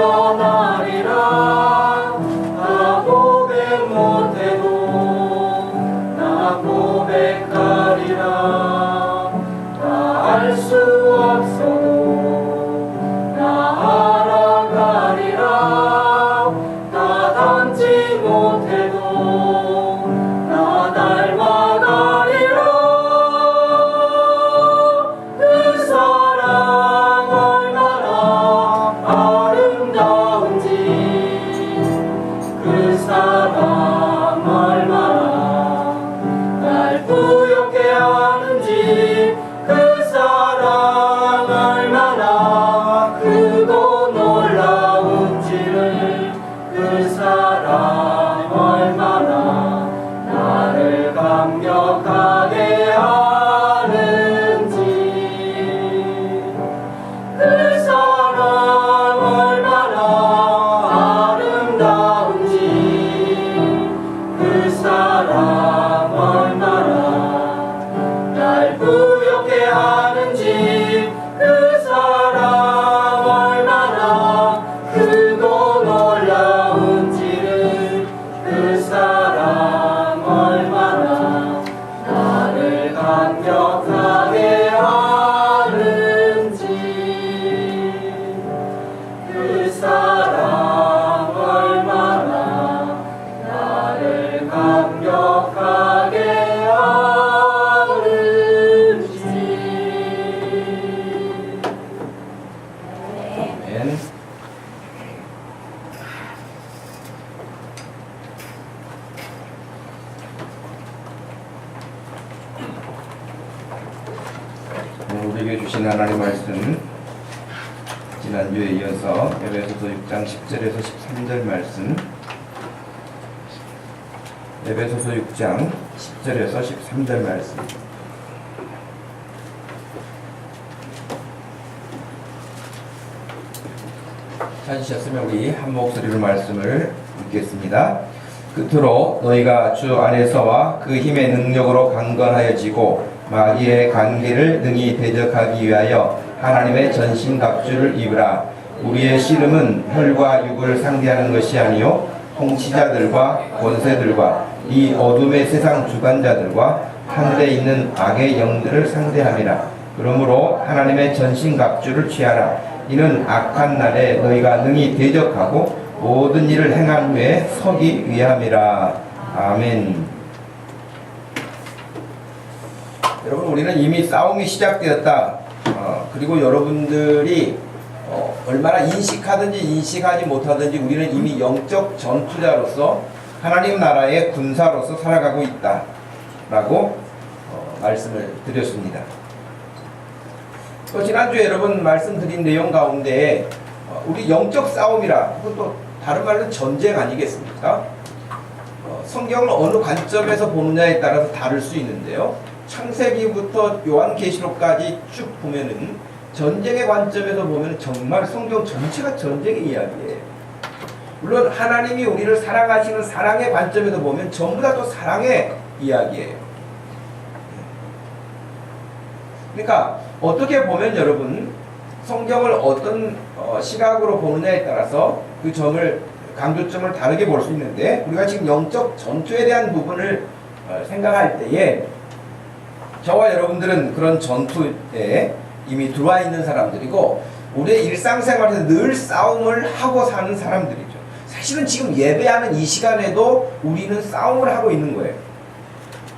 변하리라. 나 고백 못해도 나 고백하리라. 나 알 수 없어도 나 알아가리라. 나 닮지 못해도 나 닮아가리라. 그 사랑 얼마나 아름다운지, 그 사랑 얼마나 날 부엽게 하는지, 그 사랑 얼마나 크고 놀라운지를, 그 사랑 얼마나 나를 감격하게 하는지, 그 사랑 얼마나 아름다운지, 그 사랑 얼마나 날 부엽게 하는지, 그 사랑 얼마나 크고 놀라운지를, 그 사랑 얼마나 나를 감격하게 하는지, 그 사랑 얼마나 나를 감격하게 하는지. 아멘. 우리에게 주신 하나님 말씀, 지난주에 이어서 에베소서 6장 10절에서 13절 말씀, 에베소서 6장 10절에서 13절 말씀. 찾으셨으면 우리 한 목소리로 말씀을 읽겠습니다. 끝으로 너희가 주 안에서와 그 힘의 능력으로 강건하여지고 마귀의 관계를 능히 대적하기 위하여 하나님의 전신갑주를 입으라. 우리의 씨름은 혈과 육을 상대하는 것이 아니요 통치자들과 권세들과 이 어둠의 세상 주관자들과 하늘에 있는 악의 영들을 상대함이라. 그러므로 하나님의 전신갑주를 취하라. 이는 악한 날에 너희가 능히 대적하고 모든 일을 행한 후에 서기 위함이라. 아멘. 여러분, 우리는 이미 싸움이 시작되었다. 그리고 여러분들이 얼마나 인식하든지 인식하지 못하든지 우리는 이미 영적 전투자로서 하나님 나라의 군사로서 살아가고 있다 라고 말씀을 드렸습니다. 또 지난주에 여러분 말씀드린 내용 가운데 우리 영적 싸움이라, 그것도 다른 말로 전쟁 아니겠습니까? 성경을 어느 관점에서 보느냐에 따라서 다를 수 있는데요, 창세기부터 요한계시록까지 쭉 보면은 전쟁의 관점에서 보면 정말 성경 전체가 전쟁의 이야기예요. 물론 하나님이 우리를 사랑하시는 사랑의 관점에서 보면 전부 다 또 사랑의 이야기예요. 그러니까 어떻게 보면 여러분 성경을 어떤 시각으로 보느냐에 따라서 그 점을, 강조점을 다르게 볼 수 있는데, 우리가 지금 영적 전투에 대한 부분을 생각할 때에 저와 여러분들은 그런 전투에 이미 들어와 있는 사람들이고 우리의 일상생활에서 늘 싸움을 하고 사는 사람들이죠. 사실은 지금 예배하는 이 시간에도 우리는 싸움을 하고 있는 거예요.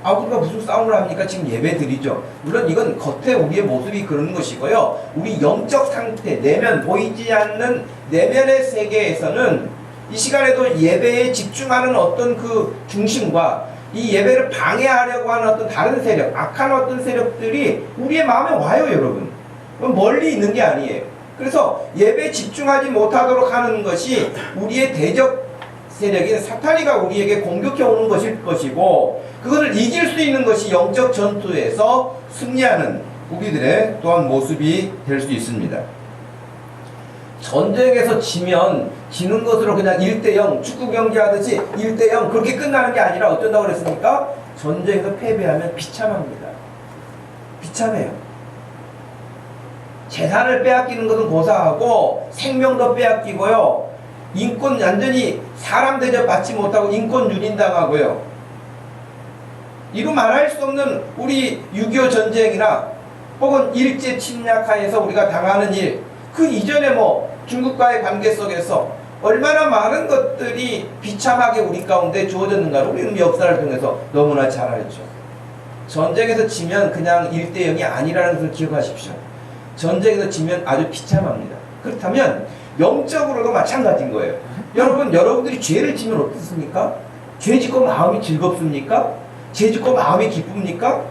우리가 무슨 싸움을 합니까? 지금 예배 드리죠. 물론 이건 겉에 우리의 모습이 그런 것이고요, 우리 영적 상태, 내면, 보이지 않는 내면의 세계에서는 이 시간에도 예배에 집중하는 어떤 그 중심과 이 예배를 방해하려고 하는 어떤 다른 세력, 악한 어떤 세력들이 우리의 마음에 와요, 여러분. 멀리 있는 게 아니에요. 그래서 예배에 집중하지 못하도록 하는 것이 우리의 대적 세력인 사탄이가 우리에게 공격해 오는 것일 것이고, 그것을 이길 수 있는 것이 영적 전투에서 승리하는 우리들의 또한 모습이 될 수 있습니다. 전쟁에서 지면 지는 것으로 그냥 1대0 축구 경기 하듯이 1대0 그렇게 끝나는 게 아니라 어쩐다고 그랬습니까? 전쟁에서 패배하면 비참합니다. 비참해요. 재산을 빼앗기는 것은 고사하고 생명도 빼앗기고요. 인권 완전히 사람 대접 받지 못하고 인권 유린당하고요. 이루 말할 수 없는 우리 6.25 전쟁이나 혹은 일제 침략하에서 우리가 당하는 일, 그 이전에 뭐 중국과의 관계 속에서 얼마나 많은 것들이 비참하게 우리 가운데 주어졌는가를 우리는 역사를 통해서 너무나 잘 알죠. 전쟁에서 지면 그냥 1대0이 아니라는 것을 기억하십시오. 전쟁에서 지면 아주 비참합니다. 그렇다면 영적으로도 마찬가지인 거예요. 여러분들이 죄를 지면 어떻습니까? 죄 짓고 마음이 즐겁습니까? 죄 짓고 마음이 기쁩니까?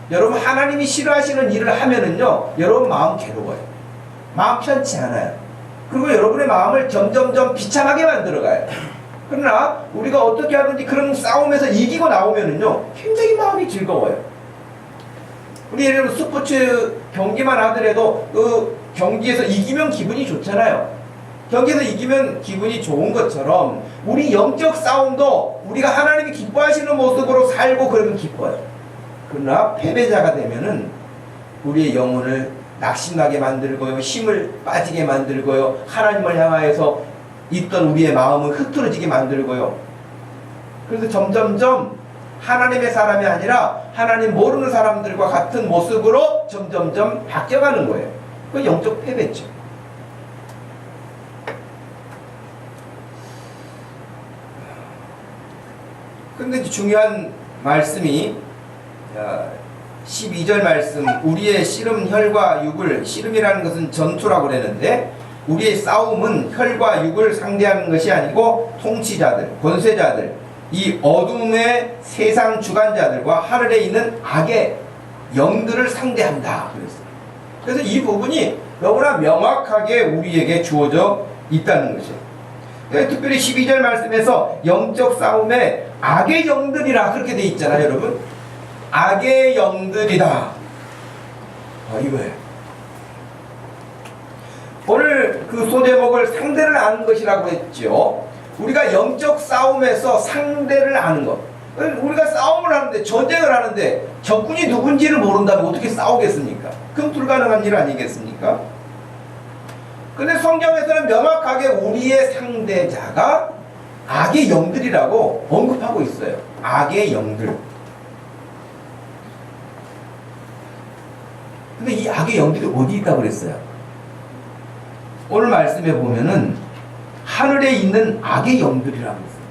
여러분, 하나님이 싫어하시는 일을 하면은요, 여러분 마음 괴로워요. 마음 편치 않아요. 그리고 여러분의 마음을 점점점 비참하게 만들어가요. 그러나 우리가 어떻게 하든지 그런 싸움에서 이기고 나오면은요, 굉장히 마음이 즐거워요. 우리 예를 들면 스포츠 경기만 하더라도 그 경기에서 이기면 기분이 좋잖아요. 경기에서 이기면 기분이 좋은 것처럼 우리 영적 싸움도 우리가 하나님이 기뻐하시는 모습으로 살고 그러면 기뻐요. 그러나 패배자가 되면은 우리의 영혼을 낙심나게 만들고요, 힘을 빠지게 만들고요, 하나님을 향하여서 있던 우리의 마음을 흐트러지게 만들고요. 그래서 점점점 하나님의 사람이 아니라 하나님 모르는 사람들과 같은 모습으로 점점점 바뀌어가는 거예요. 그건 영적 패배죠. 근데 중요한 말씀이 12절 말씀, 우리의 씨름 혈과 육을, 씨름이라는 것은 전투라고 그랬는데 우리의 싸움은 혈과 육을 상대하는 것이 아니고 통치자들, 권세자들, 이 어둠의 세상 주관자들과 하늘에 있는 악의 영들을 상대한다 그랬어요. 그래서 이 부분이 너무나 명확하게 우리에게 주어져 있다는 것이에요. 특별히 12절 말씀에서 영적 싸움에 악의 영들이라 그렇게 돼 있잖아요, 여러분. 악의 영들이다. 이거예요. 오늘 그 소제목을 상대를 아는 것이라고 했죠. 우리가 영적 싸움에서 상대를 아는 것. 우리가 싸움을 하는데, 전쟁을 하는데 적군이 누군지를 모른다면 어떻게 싸우겠습니까? 그건 불가능한 일 아니겠습니까? 근데 성경에서는 명확하게 우리의 상대자가 악의 영들이라고 언급하고 있어요. 악의 영들. 근데 이 악의 영들이 어디 있다고 그랬어요? 오늘 말씀에 보면은 하늘에 있는 악의 영들이라고 했어요.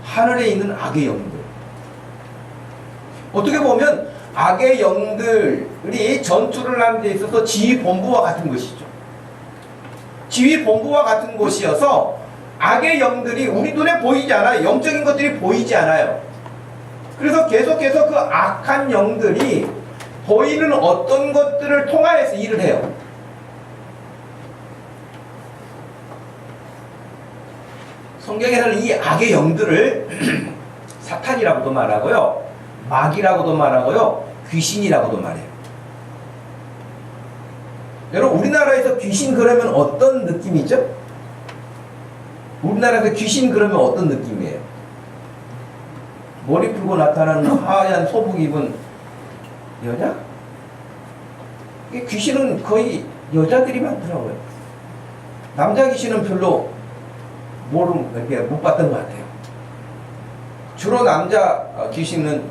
하늘에 있는 악의 영들. 어떻게 보면 악의 영들이 전투를 하는 데 있어서 지휘본부와 같은 것이죠. 지휘본부와 같은 곳이어서 악의 영들이 우리 눈에 보이지 않아요. 영적인 것들이 보이지 않아요. 그래서 계속해서 그 악한 영들이 보이는 어떤 것들을 통하여서 일을 해요. 성경에서는 이 악의 영들을 사탄이라고도 말하고요, 마귀라고도 말하고요, 귀신이라고도 말해요. 여러분, 우리나라에서 귀신 그러면 어떤 느낌이죠? 우리나라에서 귀신 그러면 어떤 느낌이에요? 머리 풀고 나타나는 하얀 소복 입은 여자? 귀신은 거의 여자들이 많더라고요. 남자 귀신은 별로 이렇게 못 봤던 것 같아요. 주로 남자 귀신은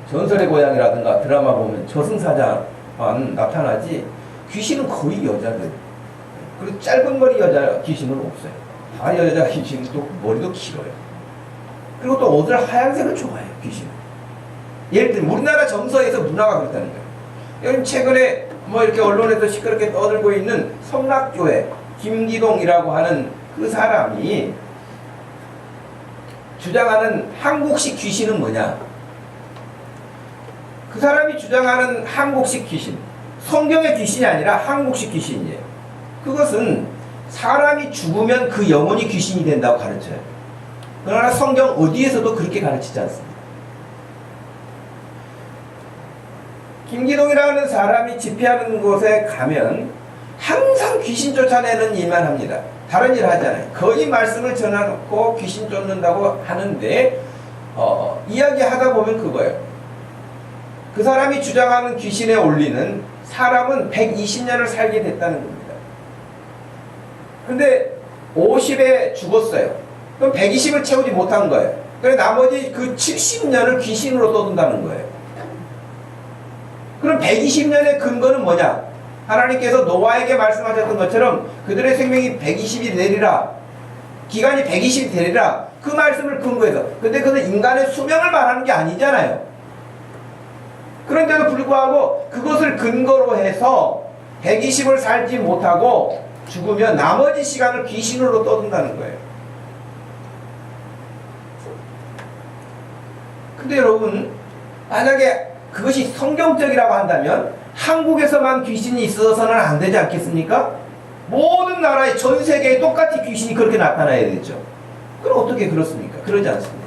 전설의 고향이라든가 드라마 보면 저승사자만 나타나지, 귀신은 거의 여자들. 그리고 짧은 머리 여자 귀신은 없어요. 다 여자 귀신은 또 머리도 길어요. 그리고 또 옷을 하얀색을 좋아해요, 귀신은. 예를 들면 우리나라 정서에서 문화가 그렇다는 거예요. 여러분, 최근에 뭐 이렇게 언론에서 시끄럽게 떠들고 있는 성락교회 김기동이라고 하는 그 사람이 주장하는 한국식 귀신은 뭐냐? 그 사람이 주장하는 한국식 귀신, 성경의 귀신이 아니라 한국식 귀신이에요. 그것은 사람이 죽으면 그 영혼이 귀신이 된다고 가르쳐요. 그러나 성경 어디에서도 그렇게 가르치지 않습니다. 김기동이라는 사람이 집회하는 곳에 가면 항상 귀신 쫓아내는 일만 합니다. 다른 일 하지 않아요. 거의 말씀을 전해놓고 귀신 쫓는다고 하는데 이야기하다 보면 그거예요. 그 사람이 주장하는 귀신에 올리는 사람은 120년을 살게 됐다는 겁니다. 근데 50에 죽었어요. 그럼 120을 채우지 못한 거예요. 그래서 나머지 그 70년을 귀신으로 떠든다는 거예요. 그럼 120년의 근거는 뭐냐? 하나님께서 노아에게 말씀하셨던 것처럼 그들의 생명이 120이 되리라, 기간이 120이 되리라, 그 말씀을 근거해서. 근데 그는 인간의 수명을 말하는 게 아니잖아요. 그런데도 불구하고 그것을 근거로 해서 120을 살지 못하고 죽으면 나머지 시간을 귀신으로 떠든다는 거예요. 근데 여러분, 만약에 그것이 성경적이라고 한다면 한국에서만 귀신이 있어서는 안 되지 않겠습니까? 모든 나라에, 전 세계에 똑같이 귀신이 그렇게 나타나야 되죠. 그럼 어떻게 그렇습니까? 그러지 않습니다.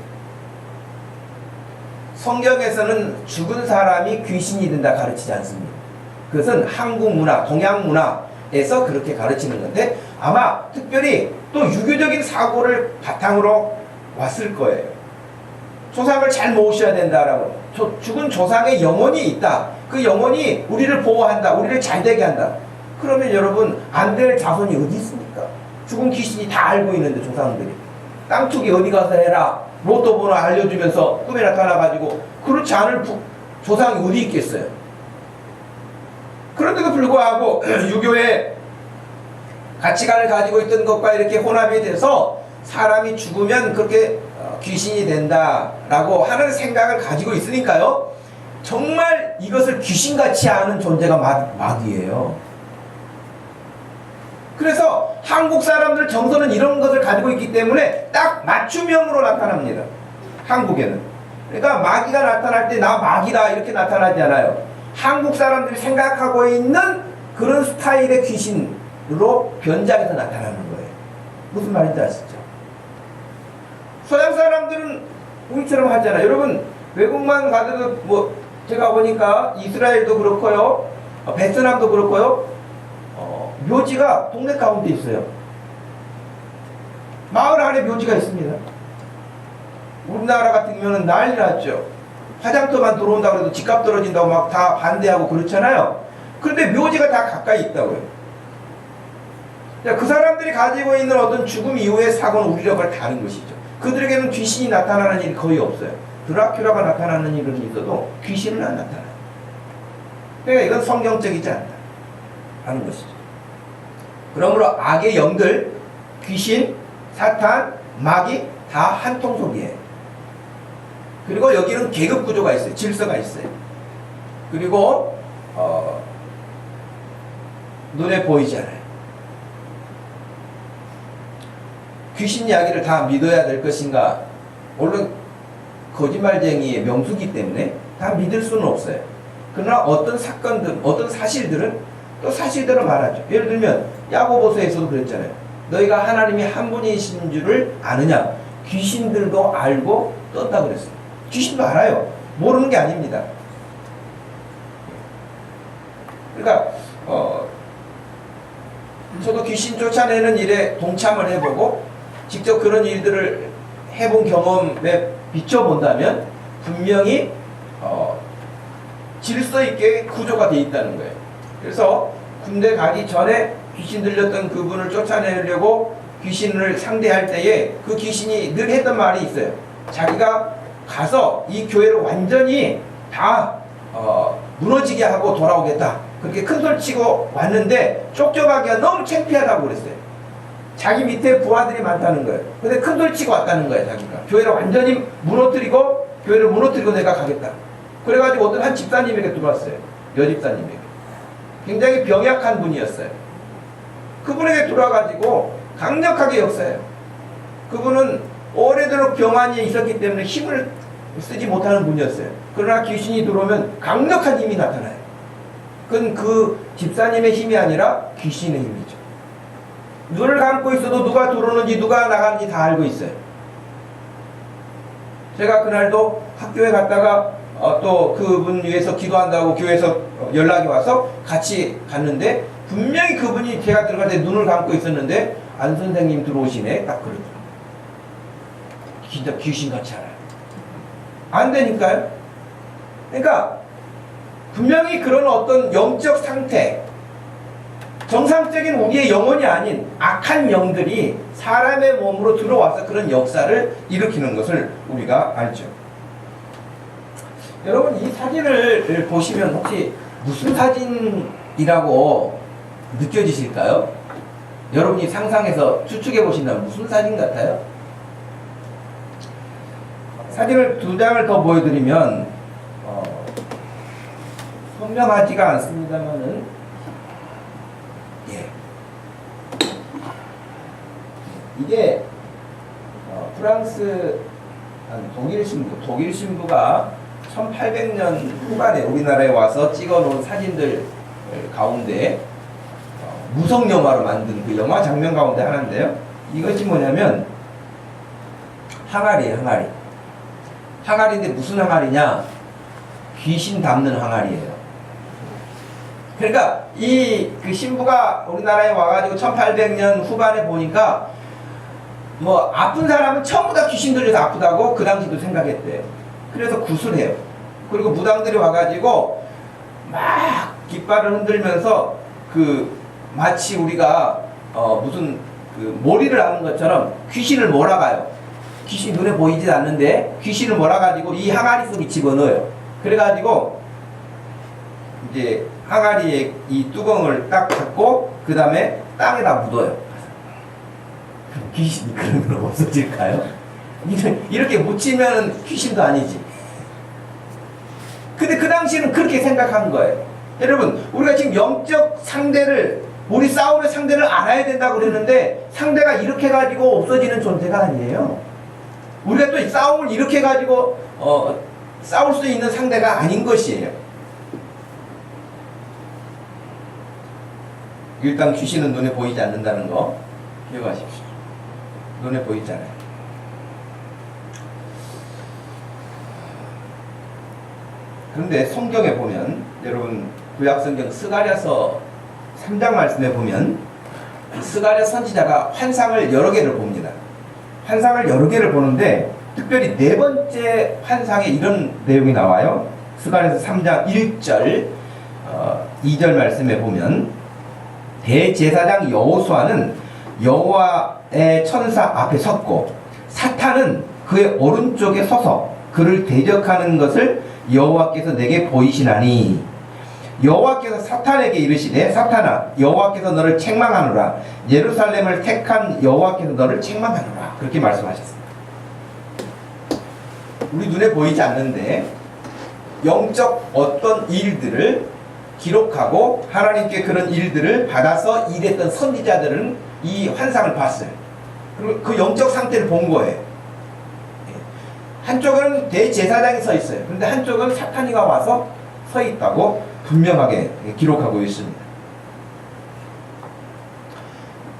성경에서는 죽은 사람이 귀신이 된다 가르치지 않습니다. 그것은 한국 문화, 동양 문화에서 그렇게 가르치는 건데, 아마 특별히 또 유교적인 사고를 바탕으로 왔을 거예요. 조상을 잘 모셔야 된다라고. 죽은 조상의 영혼이 있다. 그 영혼이 우리를 보호한다. 우리를 잘되게 한다. 그러면 여러분, 안 될 자손이 어디 있습니까? 죽은 귀신이 다 알고 있는데, 조상들이. 땅 투기 어디 가서 해라. 로또 번호 알려주면서 꿈에 나타나가지고. 그렇지 않을 조상이 어디 있겠어요? 그런데도 불구하고 유교의 가치관을 가지고 있던 것과 이렇게 혼합이 돼서 사람이 죽으면 그렇게 귀신이 된다라고 하는 생각을 가지고 있으니까요, 정말 이것을 귀신같이 아는 존재가 마귀예요. 그래서 한국 사람들 정서는 이런 것을 가지고 있기 때문에 딱 맞춤형으로 나타납니다. 한국에는. 그러니까 마귀가 나타날 때 나 마귀다 이렇게 나타나지 않아요. 한국 사람들이 생각하고 있는 그런 스타일의 귀신으로 변장해서 나타나는 거예요. 무슨 말인지 아시죠? 서양 사람들은 우리처럼 하잖아요. 여러분, 외국만 가도 뭐 제가 보니까 이스라엘도 그렇고요, 베트남도 그렇고요, 묘지가 동네 가운데 있어요. 마을 안에 묘지가 있습니다. 우리나라 같은 경우는 난리 났죠. 화장터만 들어온다고 해도 집값 떨어진다고 막 다 반대하고 그렇잖아요. 그런데 묘지가 다 가까이 있다고요. 그 사람들이 가지고 있는 어떤 죽음 이후의 사고는 우리랑은 다른 것이죠. 그들에게는 귀신이 나타나는 일이 거의 없어요. 드라큘라가 나타나는 일은 있어도 귀신은 안 나타나요. 그러니까 이건 성경적이지 않다 하는 것이죠. 그러므로 악의 영들, 귀신, 사탄, 마귀 다 한 통속이에요. 그리고 여기는 계급 구조가 있어요. 질서가 있어요. 그리고 눈에 보이지 않아요. 귀신 이야기를 다 믿어야 될 것인가? 물론 거짓말쟁이의 명수기 때문에 다 믿을 수는 없어요. 그러나 어떤 사건들, 어떤 사실들은 또 사실대로 말하죠. 예를 들면 야고보서에서도 그랬잖아요. 너희가 하나님이 한 분이신 줄을 아느냐? 귀신들도 알고 떴다 그랬어요. 귀신도 알아요. 모르는 게 아닙니다. 그러니까 저도 귀신 쫓아내는 일에 동참을 해보고 직접 그런 일들을 해본 경험에 비춰본다면 분명히 질서 있게 구조가 되어 있다는 거예요. 그래서 군대 가기 전에 귀신 들렸던 그분을 쫓아내려고 귀신을 상대할 때에 그 귀신이 늘 했던 말이 있어요. 자기가 가서 이 교회를 완전히 다 무너지게 하고 돌아오겠다. 그렇게 큰 소리 치고 왔는데 쫓겨가기가 너무 창피하다고 그랬어요. 자기 밑에 부하들이 많다는 거예요. 근데 큰 소리 치고 왔다는 거예요. 자기가 교회를 완전히 무너뜨리고, 교회를 무너뜨리고 내가 가겠다. 그래가지고 어떤 한 집사님에게 들어왔어요. 여집사님에게. 굉장히 병약한 분이었어요. 그분에게 들어와가지고 강력하게 역사해요. 그분은 오래도록 병환이 있었기 때문에 힘을 쓰지 못하는 분이었어요. 그러나 귀신이 들어오면 강력한 힘이 나타나요. 그건 그 집사님의 힘이 아니라 귀신의 힘이죠. 눈을 감고 있어도 누가 들어오는지 누가 나가는지 다 알고 있어요. 제가 그날도 학교에 갔다가 또 그분 위해서 기도한다고 교회에서 연락이 와서 같이 갔는데 분명히 그분이 제가 들어갈 때 눈을 감고 있었는데 안 선생님 들어오시네 딱 그러더라고요. 진짜 귀신같이 알아요. 안 되니까요. 그러니까 분명히 그런 어떤 영적 상태, 정상적인 우리의 영혼이 아닌 악한 영들이 사람의 몸으로 들어와서 그런 역사를 일으키는 것을 우리가 알죠. 여러분, 이 사진을 보시면 혹시 무슨 사진이라고 느껴지실까요? 여러분이 상상해서 추측해 보신다면 무슨 사진 같아요? 사진을 두 장을 더 보여드리면 선명하지가 않습니다만은, 예, 이게 프랑스 독일 신부가 1800년 후반에 우리나라에 와서 찍어놓은 사진들 가운데 무성 영화로 만든 그 영화 장면 가운데 하나인데요. 이것이 뭐냐면 항아리예요, 항아리. 항아리인데 무슨 항아리냐? 귀신 담는 항아리예요. 그러니까 그 신부가 우리나라에 와가지고 1800년 후반에 보니까 뭐 아픈 사람은 전부 다 귀신 들려서 아프다고 그 당시도 생각했대요. 그래서 구슬해요. 그리고 무당들이 와가지고 막 깃발을 흔들면서 마치 우리가 무슨 몰이를 하는 것처럼 귀신을 몰아가요. 귀신이 눈에 보이지 않는데 귀신을 몰아가지고 이 항아리 속에 집어넣어요. 그래가지고 이제 항아리에 이 뚜껑을 딱 닫고 그 다음에 땅에다 묻어요. 귀신이 그러면 없어질까요? 이렇게 묻히면 귀신도 아니지. 근데 그 당시에는 그렇게 생각한 거예요. 여러분, 우리가 지금 영적 상대를, 우리 싸움의 상대를 알아야 된다고 그랬는데 상대가 이렇게 가지고 없어지는 존재가 아니에요. 우리가 또 싸움을 이렇게 가지고 싸울 수 있는 상대가 아닌 것이에요. 일단 귀신은 눈에 보이지 않는다는 거 기억하십시오. 눈에 보이잖아요. 그런데 성경에 보면, 여러분 구약성경 스가랴서 3장 말씀에 보면 스가랴 선지자가 환상을 여러 개를 봅니다. 환상을 여러 개를 보는데 특별히 네 번째 환상에 이런 내용이 나와요. 스가랴서 3장 1절 2절 말씀에 보면 대제사장 여호수아는 여호와의 천사 앞에 섰고 사탄은 그의 오른쪽에 서서 그를 대적하는 것을 여호와께서 내게 보이시나니 여호와께서 사탄에게 이르시되 사탄아 여호와께서 너를 책망하노라 예루살렘을 택한 여호와께서 너를 책망하노라 그렇게 말씀하셨습니다. 우리 눈에 보이지 않는데 영적 어떤 일들을 기록하고 하나님께 그런 일들을 받아서 일했던 선지자들은 이 환상을 봤어요. 그리고 그 영적 상태를 본 거예요. 한쪽은 대제사장이 서 있어요. 그런데 한쪽은 사탄이가 와서 서 있다고 분명하게 기록하고 있습니다.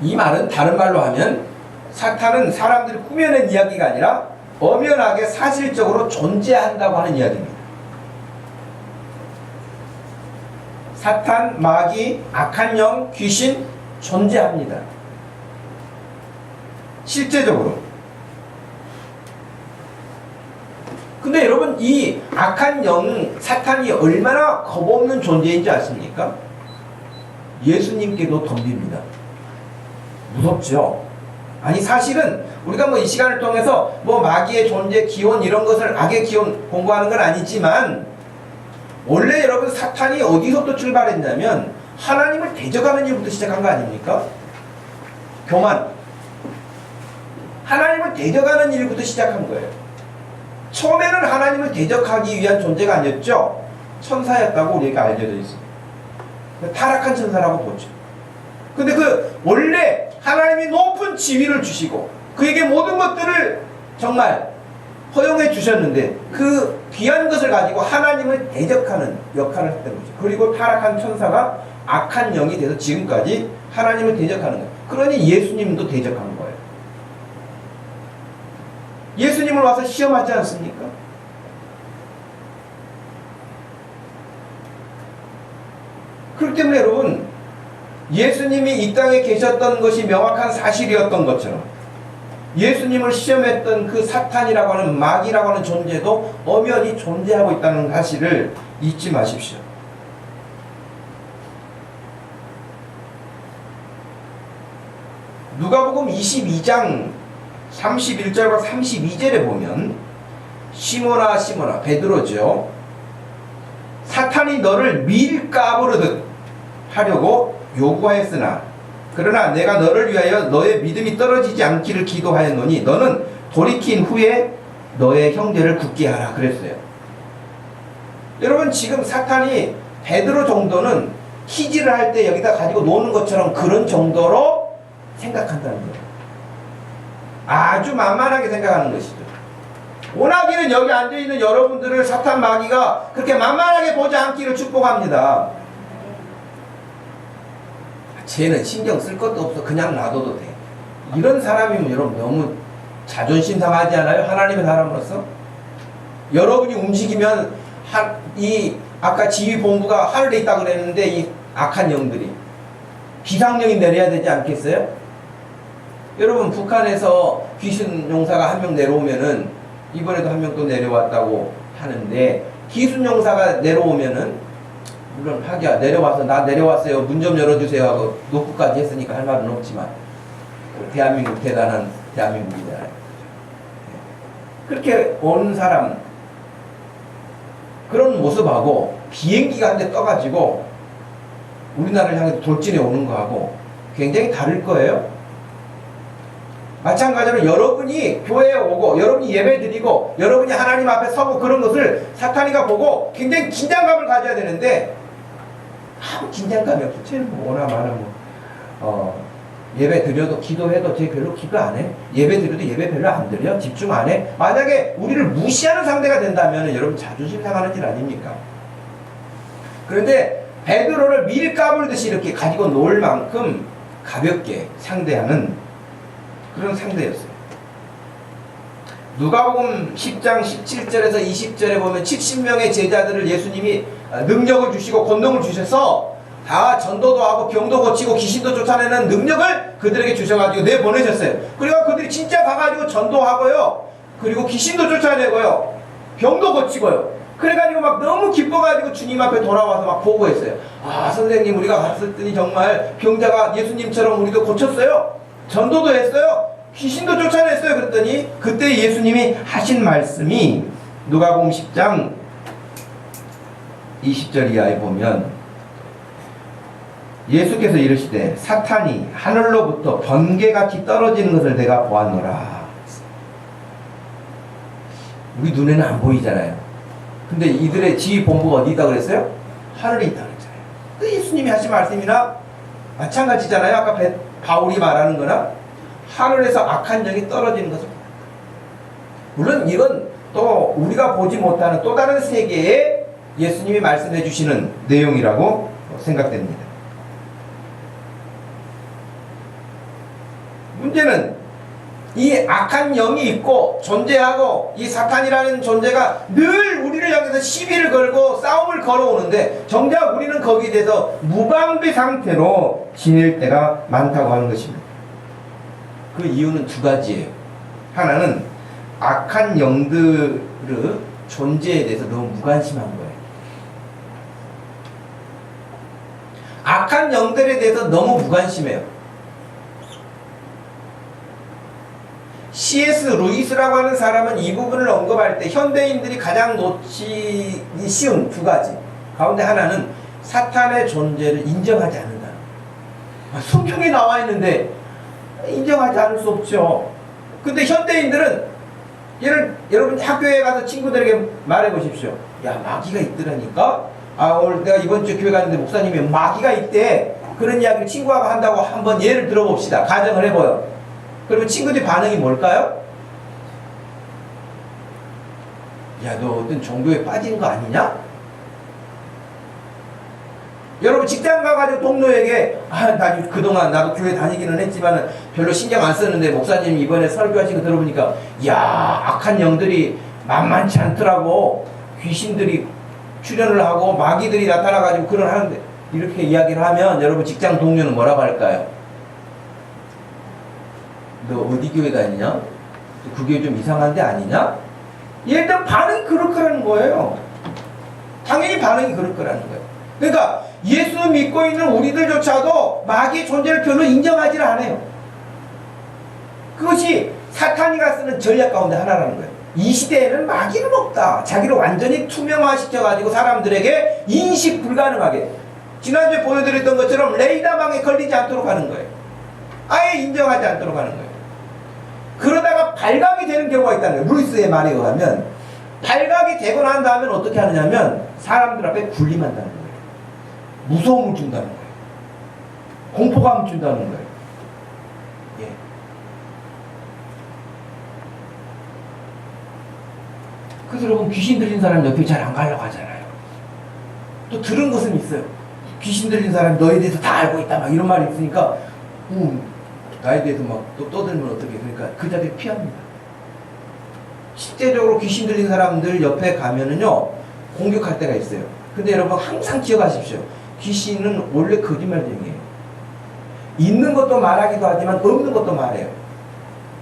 이 말은 다른 말로 하면 사탄은 사람들이 꾸며낸 이야기가 아니라 엄연하게 사실적으로 존재한다고 하는 이야기입니다. 사탄, 마귀, 악한 영, 귀신 존재합니다. 실제적으로. 근데 여러분, 이 악한 영, 사탄이 얼마나 겁없는 존재인지 아십니까? 예수님께도 덤빕니다. 무섭죠? 아니, 사실은 우리가 뭐 이 시간을 통해서 뭐 마귀의 존재, 기원 이런 것을, 악의 기원 공부하는 건 아니지만 원래 여러분 사탄이 어디서부터 출발했냐면 하나님을 대적하는 일부터 시작한 거 아닙니까? 교만. 하나님을 대적하는 일부터 시작한 거예요. 처음에는 하나님을 대적하기 위한 존재가 아니었죠. 천사였다고 우리가 알려져 있습니다. 타락한 천사라고 보죠. 근데 원래 하나님이 높은 지위를 주시고 그에게 모든 것들을 정말 허용해 주셨는데 그 귀한 것을 가지고 하나님을 대적하는 역할을 했던 거죠. 그리고 타락한 천사가 악한 영이 돼서 지금까지 하나님을 대적하는 거예요. 그러니 예수님도 대적한 거예요. 예수님을 와서 시험하지 않습니까? 그렇기 때문에 여러분, 예수님이 이 땅에 계셨던 것이 명확한 사실이었던 것처럼 예수님을 시험했던 그 사탄이라고 하는 마귀라고 하는 존재도 엄연히 존재하고 있다는 사실을 잊지 마십시오. 누가복음 22장 31절과 32절에 보면 시몬아 시몬아 베드로죠. 사탄이 너를 밀가부르듯 하려고 요구하였으나 그러나 내가 너를 위하여 너의 믿음이 떨어지지 않기를 기도하였노니 너는 돌이킨 후에 너의 형제를 굳게 하라 그랬어요. 여러분 지금 사탄이 베드로 정도는 키질을 할 때 여기다 가지고 노는 것처럼 그런 정도로 생각한다는 거예요. 아주 만만하게 생각하는 것이죠. 원하기는 여기 앉아있는 여러분들을 사탄 마귀가 그렇게 만만하게 보지 않기를 축복합니다. 쟤는 신경 쓸 것도 없어. 그냥 놔둬도 돼. 이런 사람이면 여러분 너무 자존심 상하지 않아요? 하나님의 사람으로서? 여러분이 움직이면 아까 지휘본부가 하늘에 있다고 그랬는데 이 악한 영들이 비상령이 내려야 되지 않겠어요? 여러분 북한에서 귀신 용사가 한 명 내려오면은 이번에도 한 명 또 내려왔다고 하는데 귀신 용사가 내려오면은 물론 하기야 내려와서 나 내려왔어요 문 좀 열어주세요 하고 녹구까지 했으니까 할 말은 없지만 대한민국 대단한 대한민국이잖아요. 그렇게 온 사람 그런 모습하고 비행기가 한 대 떠가지고 우리나라를 향해 돌진해 오는 거하고 굉장히 다를 거예요. 마찬가지로 여러분이 교회에 오고 여러분이 예배 드리고 여러분이 하나님 앞에 서고 그런 것을 사탄이가 보고 굉장히 긴장감을 가져야 되는데 아무 긴장감이 없어. 쟤는 뭐나 마나 예배 드려도 기도해도 쟤 별로 기도 안 해. 예배 드려도 예배 별로 안 드려. 집중 안 해. 만약에 우리를 무시하는 상대가 된다면 여러분 자존심 상하는 일 아닙니까? 그런데 베드로를 밀가부르듯이 이렇게 가지고 놀 만큼 가볍게 상대하는 그런 상대였어요. 누가복음 10장 17절에서 20절에 보면 70명의 제자들을 예수님이 능력을 주시고 권능을 주셔서 다 전도도 하고 병도 고치고 귀신도 쫓아내는 능력을 그들에게 주셔가지고 내보내셨어요. 그리고 그들이 진짜 가가지고 전도하고요. 그리고 귀신도 쫓아내고요. 병도 고치고요. 그래가지고 막 너무 기뻐가지고 주님 앞에 돌아와서 막 보고했어요. 아 선생님 우리가 갔을 때 정말 병자가 예수님처럼 우리도 고쳤어요. 전도도 했어요. 귀신도 쫓아냈어요. 그랬더니 그때 예수님이 하신 말씀이 누가복음 10장 20절 이하에 보면 예수께서 이르시되 사탄이 하늘로부터 번개같이 떨어지는 것을 내가 보았노라. 우리 눈에는 안 보이잖아요. 근데 이들의 지휘본부가 어디 있다고 그랬어요? 하늘에 있다고 그랬잖아요. 그 예수님이 하신 말씀이나 마찬가지잖아요. 아까 바울이 말하는 거나 하늘에서 악한 영이 떨어지는 것을. 물론 이건 또 우리가 보지 못하는 또 다른 세계에 예수님이 말씀해 주시는 내용이라고 생각됩니다. 문제는 이 악한 영이 있고 존재하고 이 사탄이라는 존재가 늘 우리를 향해서 시비를 걸고 싸움을 걸어오는데 정작 우리는 거기에 대해서 무방비 상태로 지낼 때가 많다고 하는 것입니다. 그 이유는 두 가지예요. 하나는 악한 영들의 존재에 대해서 너무 무관심한 거예요. 악한 영들에 대해서 너무 무관심해요. C.S. 루이스라고 하는 사람은 이 부분을 언급할 때 현대인들이 가장 놓치기 쉬운 두 가지 가운데 하나는 사탄의 존재를 인정하지 않는다. 성경에 나와 있는데 인정하지 않을 수 없죠. 근데 현대인들은 여러분 학교에 가서 친구들에게 말해 보십시오. 야 마귀가 있더라니까. 오늘 내가 이번 주 교회 갔는데 목사님이 마귀가 있대. 그런 이야기를 친구하고 한다고 한번 예를 들어봅시다. 가정을 해봐요. 그러면 친구들의 반응이 뭘까요? 야, 너 어떤 종교에 빠진 거 아니냐? 여러분 직장 가가지고 동료에게 나 그동안 나도 교회 다니기는 했지만 별로 신경 안 썼는데 목사님 이번에 설교하신 거 들어보니까 야 악한 영들이 만만치 않더라고. 귀신들이 출현을 하고 마귀들이 나타나가지고 그런 하는데 이렇게 이야기를 하면 여러분 직장 동료는 뭐라고 할까요? 너 어디 교회 다니냐? 그 교회 좀 이상한 데 아니냐? 일단 반응이 그럴 거라는 거예요. 당연히 반응이 그럴 거라는 거예요. 그러니까 예수 믿고 있는 우리들조차도 마귀의 존재를 별로 인정하지를 않아요. 그것이 사탄이가 쓰는 전략 가운데 하나라는 거예요. 이 시대에는 마귀는 없다. 자기를 완전히 투명화시켜가지고 사람들에게 인식 불가능하게, 지난주에 보여드렸던 것처럼 레이더망에 걸리지 않도록 하는 거예요. 아예 인정하지 않도록 하는 거예요. 그러다가 발각이 되는 경우가 있다는 거예요. 루이스의 말에 의하면 발각이 되고 난 다음에 어떻게 하느냐면 사람들 앞에 군림한다는 거예요. 무서움을 준다는 거예요. 공포감을 준다는 거예요. 예. 그래서 여러분, 귀신 들린 사람 옆에 잘 안 가려고 하잖아요. 또 들은 것은 있어요. 귀신 들린 사람이 너에 대해서 다 알고 있다 막 이런 말이 있으니까 나에 대해서 막 또 떠들면 어떻게, 그러니까 그 자리를 피합니다. 실제적으로 귀신 들린 사람들 옆에 가면은요 공격할 때가 있어요. 근데 여러분 항상 기억하십시오. 귀신은 원래 거짓말쟁이에요. 있는 것도 말하기도 하지만 없는 것도 말해요.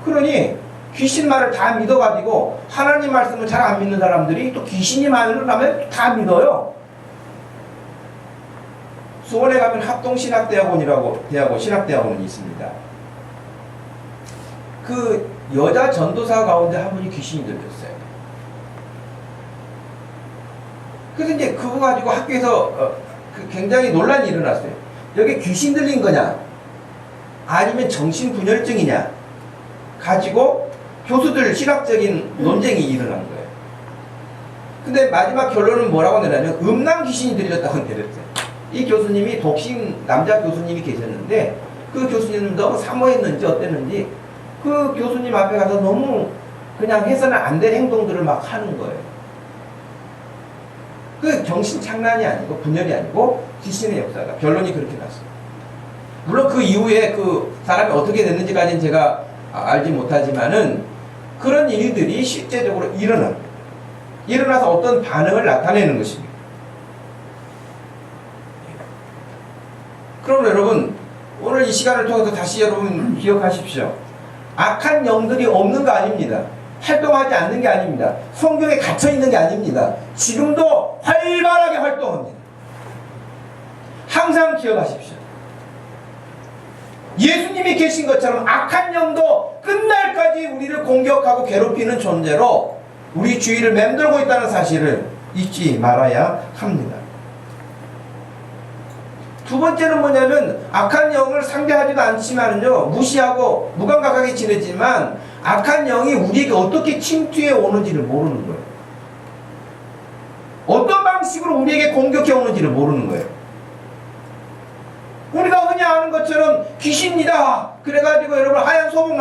그러니 귀신 말을 다 믿어가지고 하나님 말씀을 잘 안 믿는 사람들이 또 귀신이 말을 하면 다 믿어요. 수원에 가면 합동신학대학원이라고 신학대학원이 있습니다. 그 여자 전도사 가운데 한 분이 귀신이 들렸어요. 그래서 이제 그거 가지고 학교에서 굉장히 논란이 일어났어요. 여기 귀신 들린 거냐 아니면 정신분열증이냐 가지고 교수들 신학적인 논쟁이 일어난 거예요. 근데 마지막 결론은 뭐라고 내냐면 음란 귀신이 들렸다고 내렸어요. 이 교수님이 독신 남자 교수님이 계셨는데 그 교수님은 너무 사모했는지 어땠는지 그 교수님 앞에 가서 너무 그냥 해서는 안 될 행동들을 막 하는 거예요. 그 정신착란이 아니고 분열이 아니고 귀신의 역사가 결론이 그렇게 났어요. 물론 그 이후에 그 사람이 어떻게 됐는지까지는 제가 알지 못하지만은 그런 일들이 실제적으로 일어나서 어떤 반응을 나타내는 것입니다. 그럼 여러분 오늘 이 시간을 통해서 다시 여러분 기억하십시오. 악한 영들이 없는 거 아닙니다. 활동하지 않는 게 아닙니다. 성경에 갇혀 있는 게 아닙니다. 지금도 활발하게 활동합니다. 항상 기억하십시오. 예수님이 계신 것처럼 악한 영도 끝날까지 우리를 공격하고 괴롭히는 존재로 우리 주위를 맴돌고 있다는 사실을 잊지 말아야 합니다. 두 번째는 뭐냐면 악한 영을 상대하지도 않지만요 무시하고 무감각하게 지내지만 악한 영이 우리에게 어떻게 침투해 오는지를 모르는 거예요. 어떤 방식으로 우리에게 공격해 오는지를 모르는 거예요. 우리가 흔히 아는 것처럼 귀신이다 그래가지고 여러분 하얀 소복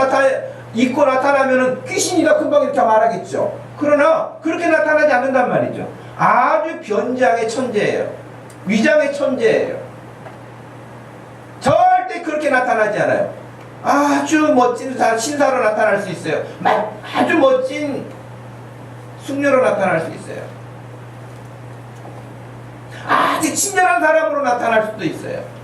입고 나타나면은 귀신이다 금방 이렇게 말하겠죠. 그러나 그렇게 나타나지 않는단 말이죠. 아주 변장의 천재예요. 위장의 천재예요. 절대 그렇게 나타나지 않아요. 아주 멋진 신사로 나타날 수 있어요. 아주 멋진 숙녀로 나타날 수 있어요. 아주 친절한 사람으로 나타날 수도 있어요.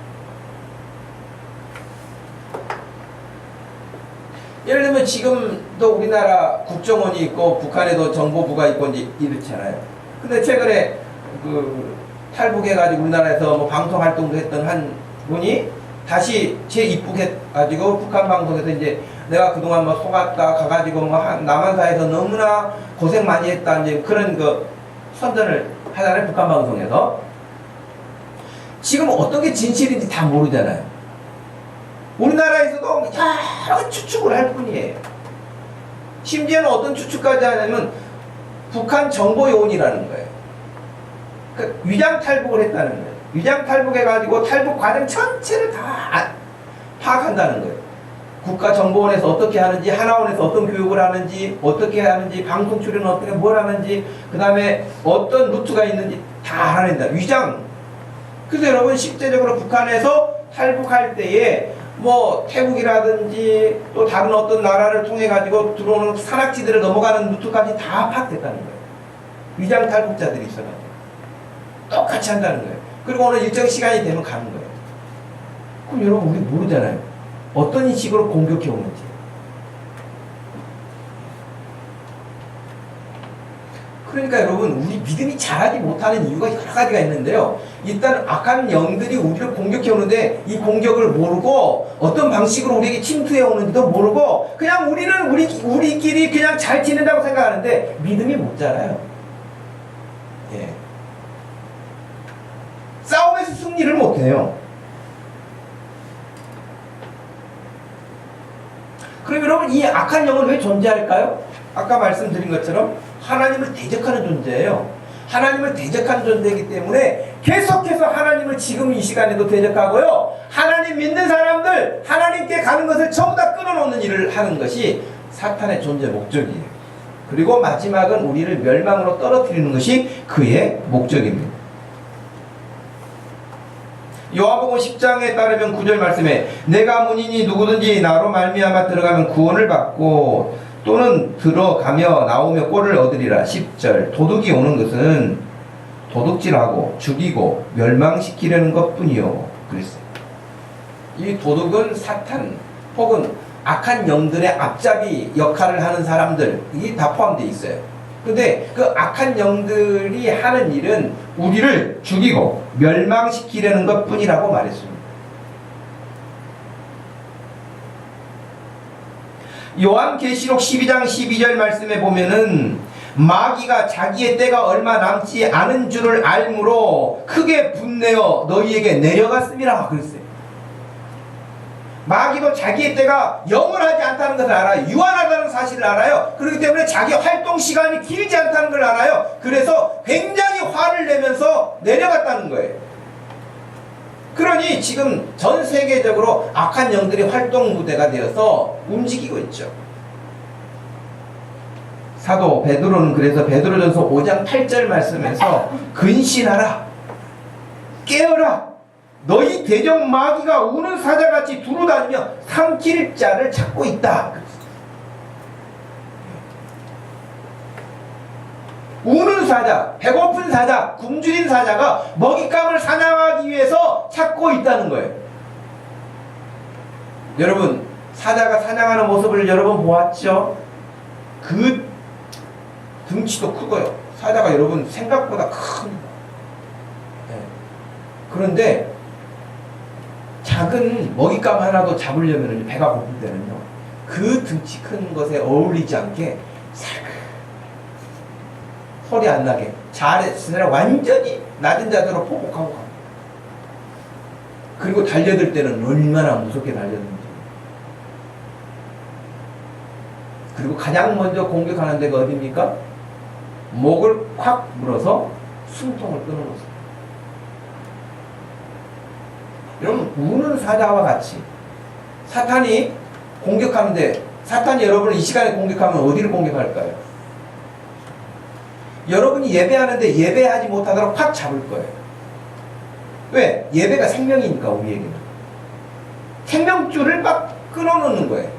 예를 들면 지금도 우리나라 국정원이 있고 북한에도 정보부가 있고 이제 이렇잖아요. 근데 최근에 그 탈북해가지고 우리나라에서 뭐 방송 활동도 했던 한 분이 다시 재입국해가지고 북한 방송에서 이제 내가 그동안 뭐 속았다 가가지고 뭐 남한사에서 너무나 고생 많이 했다 이제 그런 그 선전을 하잖아요. 북한 방송에서. 지금 어떤 게 진실인지 다 모르잖아요. 우리나라에서도 여러 추측을 할 뿐이에요. 심지어는 어떤 추측까지 하냐면 북한 정보요원이라는 거예요. 그 위장 탈북을 했다는 거예요. 위장 탈북해가지고 탈북 과정 전체를 다 파악한다는 거예요. 국가정보원에서 어떻게 하는지, 하나원에서 어떤 교육을 하는지, 어떻게 하는지, 방송 출연은 어떻게 뭘 하는지, 그 다음에 어떤 루트가 있는지 다 알아낸다. 위장. 그래서 여러분 실제적으로 북한에서 탈북할 때에 뭐 태국이라든지 또 다른 어떤 나라를 통해 가지고 들어오는 산악지대를 넘어가는 루트까지 다 파악됐다는 거예요. 위장 탈북자들이 있어가지고 똑같이 한다는 거예요. 그리고 어느 일정 시간이 되면 가는 거예요. 그럼 여러분 우리 모르잖아요. 어떤 식으로 공격해 오는지. 그러니까 여러분, 우리 믿음이 자라지 못하는 이유가 여러 가지가 있는데요. 일단 악한 영들이 우리를 공격해 오는데 이 공격을 모르고 어떤 방식으로 우리에게 침투해 오는지도 모르고 그냥 우리는 우리끼리 그냥 잘 지낸다고 생각하는데 믿음이 못 자라요. 예. 싸움에서 승리를 못 해요. 그럼 여러분, 이 악한 영은 왜 존재할까요? 아까 말씀드린 것처럼 하나님을 대적하는 존재예요. 하나님을 대적하는 존재이기 때문에 계속해서 하나님을 지금 이 시간에도 대적하고요. 하나님 믿는 사람들, 하나님께 가는 것을 전부 다 끊어놓는 일을 하는 것이 사탄의 존재 목적이에요. 그리고 마지막은 우리를 멸망으로 떨어뜨리는 것이 그의 목적입니다. 요한복음 10장에 따르면 9절 말씀에 내가 문이니 누구든지 나로 말미암아 들어가면 구원을 받고 또는 들어가며 나오며 꼴을 얻으리라. 10절 도둑이 오는 것은 도둑질하고 죽이고 멸망시키려는 것뿐이요 그랬어요. 이 도둑은 사탄 혹은 악한 영들의 앞잡이 역할을 하는 사람들, 이게 다 포함되어 있어요. 근데 그 악한 영들이 하는 일은 우리를 죽이고 멸망시키려는 것뿐이라고 말했습니다. 요한계시록 12장 12절 말씀에 보면은 마귀가 자기의 때가 얼마 남지 않은 줄을 알므로 크게 분내어 너희에게 내려갔음이라 그랬어요. 마귀도 자기의 때가 영원하지 않다는 것을 알아요. 유한하다는 사실을 알아요. 그렇기 때문에 자기 활동 시간이 길지 않다는 걸 알아요. 그래서 굉장히 화를 내면서 내려갔다는 거예요. 그러니 지금 전 세계적으로 악한 영들이 활동 무대가 되어서 움직이고 있죠. 사도 베드로는 그래서 베드로전서 5장 8절 말씀에서 근신하라, 깨어라, 너희 대적 마귀가 우는 사자같이 두루다니며 삼킬 자를 찾고 있다. 우는 사자, 배고픈 사자, 굶주린 사자가 먹잇감을 사냥하기 위해서 찾고 있다는 거예요. 여러분, 사자가 사냥하는 모습을 여러분 보았죠? 그 등치도 크고요. 사자가 여러분 생각보다 큽니다. 그런데 작은 먹잇감 하나도 잡으려면 배가 고플 때는요, 그 등치 큰 것에 어울리지 않게 살짝 소리 안 나게 잘했으나 완전히 낮은 자세로 포복하고 갑니다. 그리고 달려들 때는 얼마나 무섭게 달렸는지. 그리고 가장 먼저 공격하는 데가 어디입니까? 목을 콱 물어서 숨통을 끊어놓습니다. 여러분, 우는 사자와 같이 사탄이 공격하는데, 사탄이 여러분을 이 시간에 공격하면 어디를 공격할까요? 여러분이 예배하는데 예배하지 못하도록 확 잡을 거예요. 왜? 예배가 생명이니까 우리에게는. 생명줄을 막 끊어놓는 거예요.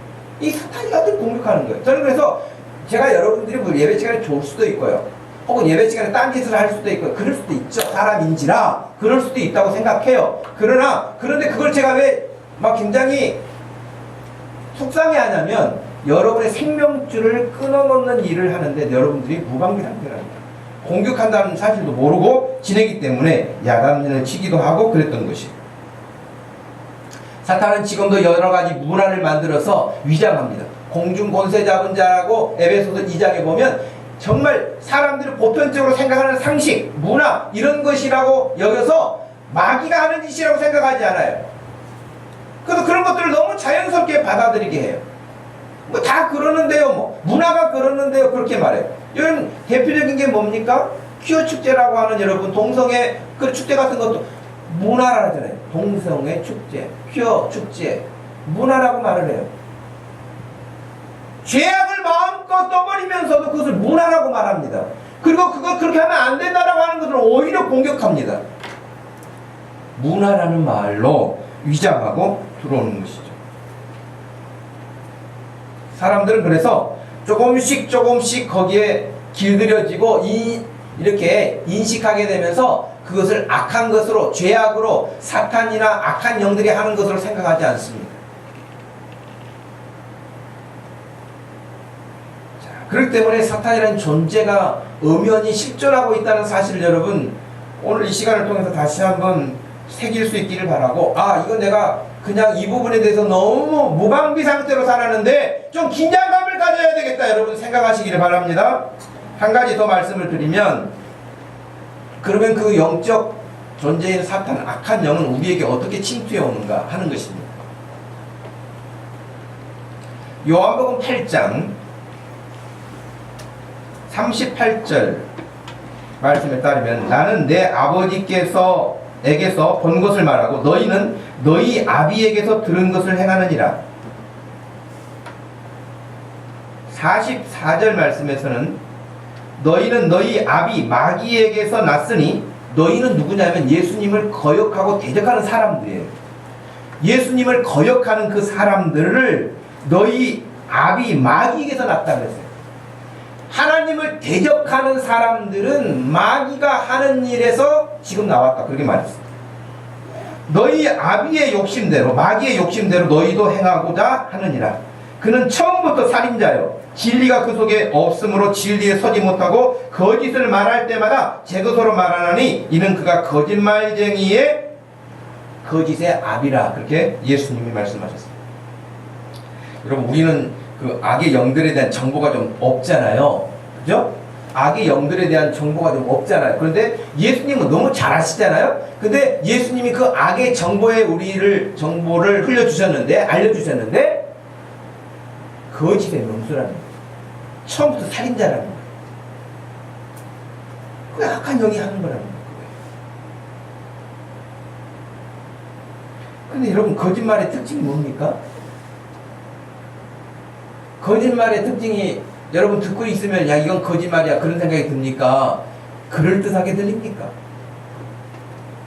이 사탄이 같은 공격하는 거예요. 저는 그래서 제가 여러분들이 뭐 예배 시간에 좋을 수도 있고요, 혹은 예배 시간에 딴 짓을 할 수도 있고 그럴 수도 있죠. 사람인지라 그럴 수도 있다고 생각해요. 그런데 그걸 제가 왜 막 굉장히 속상해하냐면, 여러분의 생명줄을 끊어놓는 일을 하는데 여러분들이 무방비상대랍니다. 공격한다는 사실도 모르고 지내기 때문에 야단을 치기도 하고 그랬던 것이에요. 사탄은 지금도 여러 가지 문화를 만들어서 위장합니다. 공중 권세 잡은 자라고 에베소서 2장에 보면 정말 사람들이 보편적으로 생각하는 상식, 문화 이런 것이라고 여겨서 마귀가 하는 짓이라고 생각하지 않아요. 그래서 그런 것들을 너무 자연스럽게 받아들이게 해요. 뭐 다 그러는데요, 뭐 문화가 그러는데요, 그렇게 말해요. 이런 대표적인 게 뭡니까? 퀴어 축제라고 하는, 여러분 동성애 그 축제 같은 것도 문화라 하잖아요. 동성애 축제, 퀴어 축제, 문화라고 말을 해요. 죄악을 마음껏 떠버리면서도 그것을 문화라고 말합니다. 그리고 그거 그렇게 하면 안 된다라고 하는 것을 오히려 공격합니다. 문화라는 말로 위장하고 들어오는 것이죠. 사람들은 그래서 조금씩 거기에 길들여지고 이렇게 인식하게 되면서 그것을 악한 것으로, 죄악으로, 사탄이나 악한 영들이 하는 것으로 생각하지 않습니다. 자, 그렇기 때문에 사탄이라는 존재가 엄연히 실존하고 있다는 사실을 여러분 오늘 이 시간을 통해서 다시 한번 새길 수 있기를 바라고, 아, 이건 내가 그냥 이 부분에 대해서 너무 무방비 상태로 살았는데 좀 긴장감을 가져야 되겠다 여러분 생각하시기를 바랍니다. 한 가지 더 말씀을 드리면, 그러면 그 영적 존재인 사탄, 악한 영은 우리에게 어떻게 침투해 오는가 하는 것입니다. 요한복음 8장 38절 말씀에 따르면, 나는 내 아버지께서 에게서 본 것을 말하고 너희는 너희 아비에게서 들은 것을 행하느니라. 44절 말씀에서는 너희는 너희 아비 마귀에게서 났으니, 너희는 누구냐면 예수님을 거역하고 대적하는 사람들이에요. 예수님을 거역하는 그 사람들을 너희 아비 마귀에게서 났다 그랬어요. 하나님을 대적하는 사람들은 마귀가 하는 일에서 지금 나왔다 그렇게 말했어요. 너희 아비의 욕심대로, 마귀의 욕심대로 너희도 행하고자 하느니라. 그는 처음부터 살인자요, 진리가 그 속에 없으므로 진리에 서지 못하고 거짓을 말할 때마다 제 것으로 말하나니 이는 그가 거짓말쟁이의 거짓의 아비라. 그렇게 예수님이 말씀하셨습니다. 여러분, 우리는 그 악의 영들에 대한 정보가 좀 없잖아요. 그죠? 악의 영들에 대한 정보가 좀 없잖아요. 그런데 예수님은 너무 잘 아시잖아요. 근데 예수님이 그 악의 정보에 정보를 흘려주셨는데, 알려주셨는데, 거짓의 명수라는 거예요. 처음부터 살인자라는 거예요. 그 악한 영이 하는 거라는 거예요. 근데 여러분, 거짓말의 특징이 뭡니까? 거짓말의 특징이 여러분 듣고 있으면 야 이건 거짓말이야 그런 생각이 듭니까? 그럴듯하게 들립니까?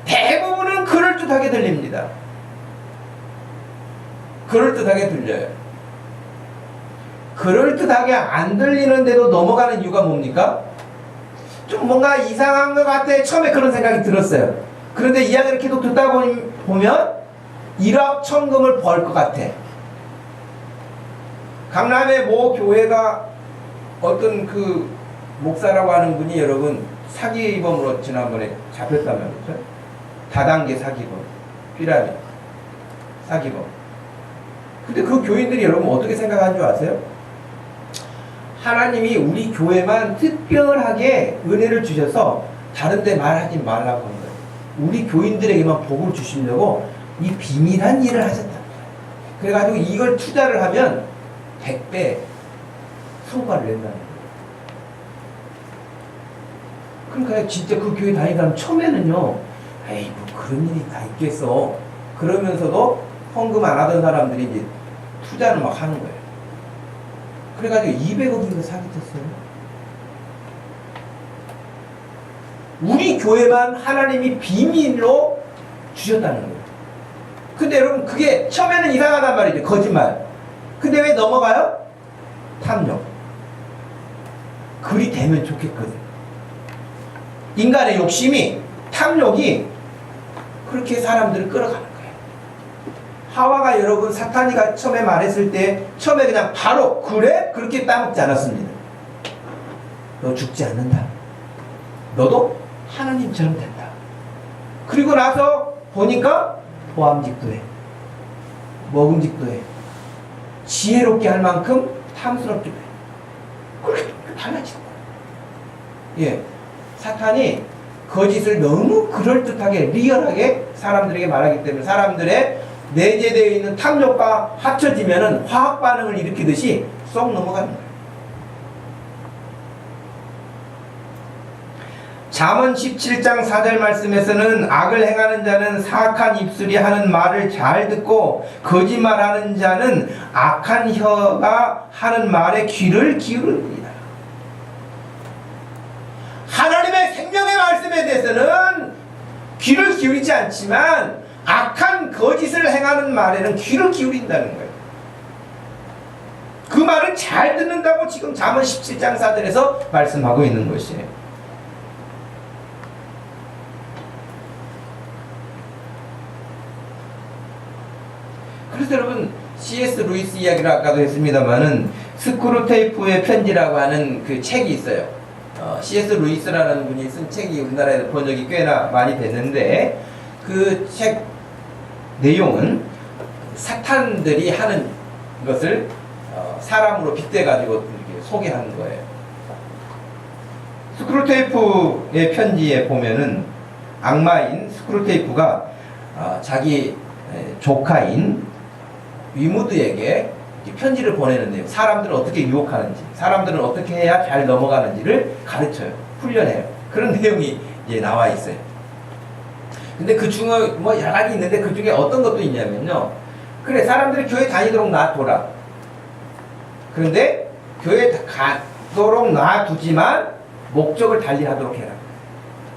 대부분은 그럴듯하게 들립니다. 그럴듯하게 들려요. 그럴듯하게 안 들리는데도 넘어가는 이유가 뭡니까? 좀 뭔가 이상한 것 같아. 처음에 그런 생각이 들었어요. 그런데 이야기를 계속 듣다 보면 일확천금을 벌 것 같아. 강남의 모 교회가 어떤 그 목사라고 하는 분이 여러분 사기범으로 지난번에 잡혔다면, 그렇죠? 다단계 사기범, 피라미 사기범. 근데 그 교인들이 여러분 어떻게 생각하는 줄 아세요? 하나님이 우리 교회만 특별하게 은혜를 주셔서 다른 데 말하지 말라고 한 거예요. 우리 교인들에게만 복을 주시려고 이 비밀한 일을 하셨다. 그래가지고 이걸 투자를 하면 100배 성과를 낸다는 거예요. 그러니까 진짜 그 교회 다니다면 처음에는요, 에이 뭐 그런 일이 다 있겠어 그러면서도 헌금 안 하던 사람들이 이제 투자를 막 하는 거예요. 그래가지고 200억인가 사기쳤어요. 우리 교회만 하나님이 비밀로 주셨다는 거예요. 근데 여러분 그게 처음에는 이상하단 말이죠. 거짓말. 근데 왜 넘어가요? 탐욕. 그리 되면 좋겠거든. 인간의 욕심이, 탐욕이 그렇게 사람들을 끌어가는 거예요. 하와가 여러분 사탄이가 처음에 말했을 때 처음에 그냥 바로 그래? 그렇게 따먹지 않았습니다. 너 죽지 않는다. 너도 하나님처럼 된다. 그리고 나서 보니까 보암직도 해. 먹음직도 해. 지혜롭게 할 만큼 탐스럽게 해. 그렇게 달라지는 거예요. 예. 사탄이 거짓을 너무 그럴듯하게 리얼하게 사람들에게 말하기 때문에 사람들의 내재되어 있는 탐욕과 합쳐지면은 화학 반응을 일으키듯이 쏙 넘어가는 거예요. 잠언 17장 4절 말씀에서는 악을 행하는 자는 사악한 입술이 하는 말을 잘 듣고 거짓말하는 자는 악한 혀가 하는 말에 귀를 기울입니다. 하나님의 생명의 말씀에 대해서는 귀를 기울이지 않지만 악한 거짓을 행하는 말에는 귀를 기울인다는 거예요. 그 말을 잘 듣는다고 지금 잠언 17장 4절에서 말씀하고 있는 것이에요. 그래서 여러분 C.S. 루이스 이야기를 아까도 했습니다만은 스크루테이프의 편지라고 하는 그 책이 있어요. C.S. 루이스라는 분이 쓴 책이 우리나라에서 번역이 꽤나 많이 됐는데 그 책 내용은 사탄들이 하는 것을 사람으로 빗대가지고 이렇게 소개하는 거예요. 스크루테이프의 편지에 보면은 악마인 스크루테이프가 자기 조카인 위무드에게 편지를 보내는데요. 사람들을 어떻게 유혹하는지, 사람들은 어떻게 해야 잘 넘어가는지를 가르쳐요. 훈련해요. 그런 내용이 이제 나와 있어요. 근데 그 중에 뭐 여러 가지 있는데 그 중에 어떤 것도 있냐면요. 그래, 사람들이 교회 다니도록 놔둬라. 그런데 교회 가도록 놔두지만 목적을 달리하도록 해라.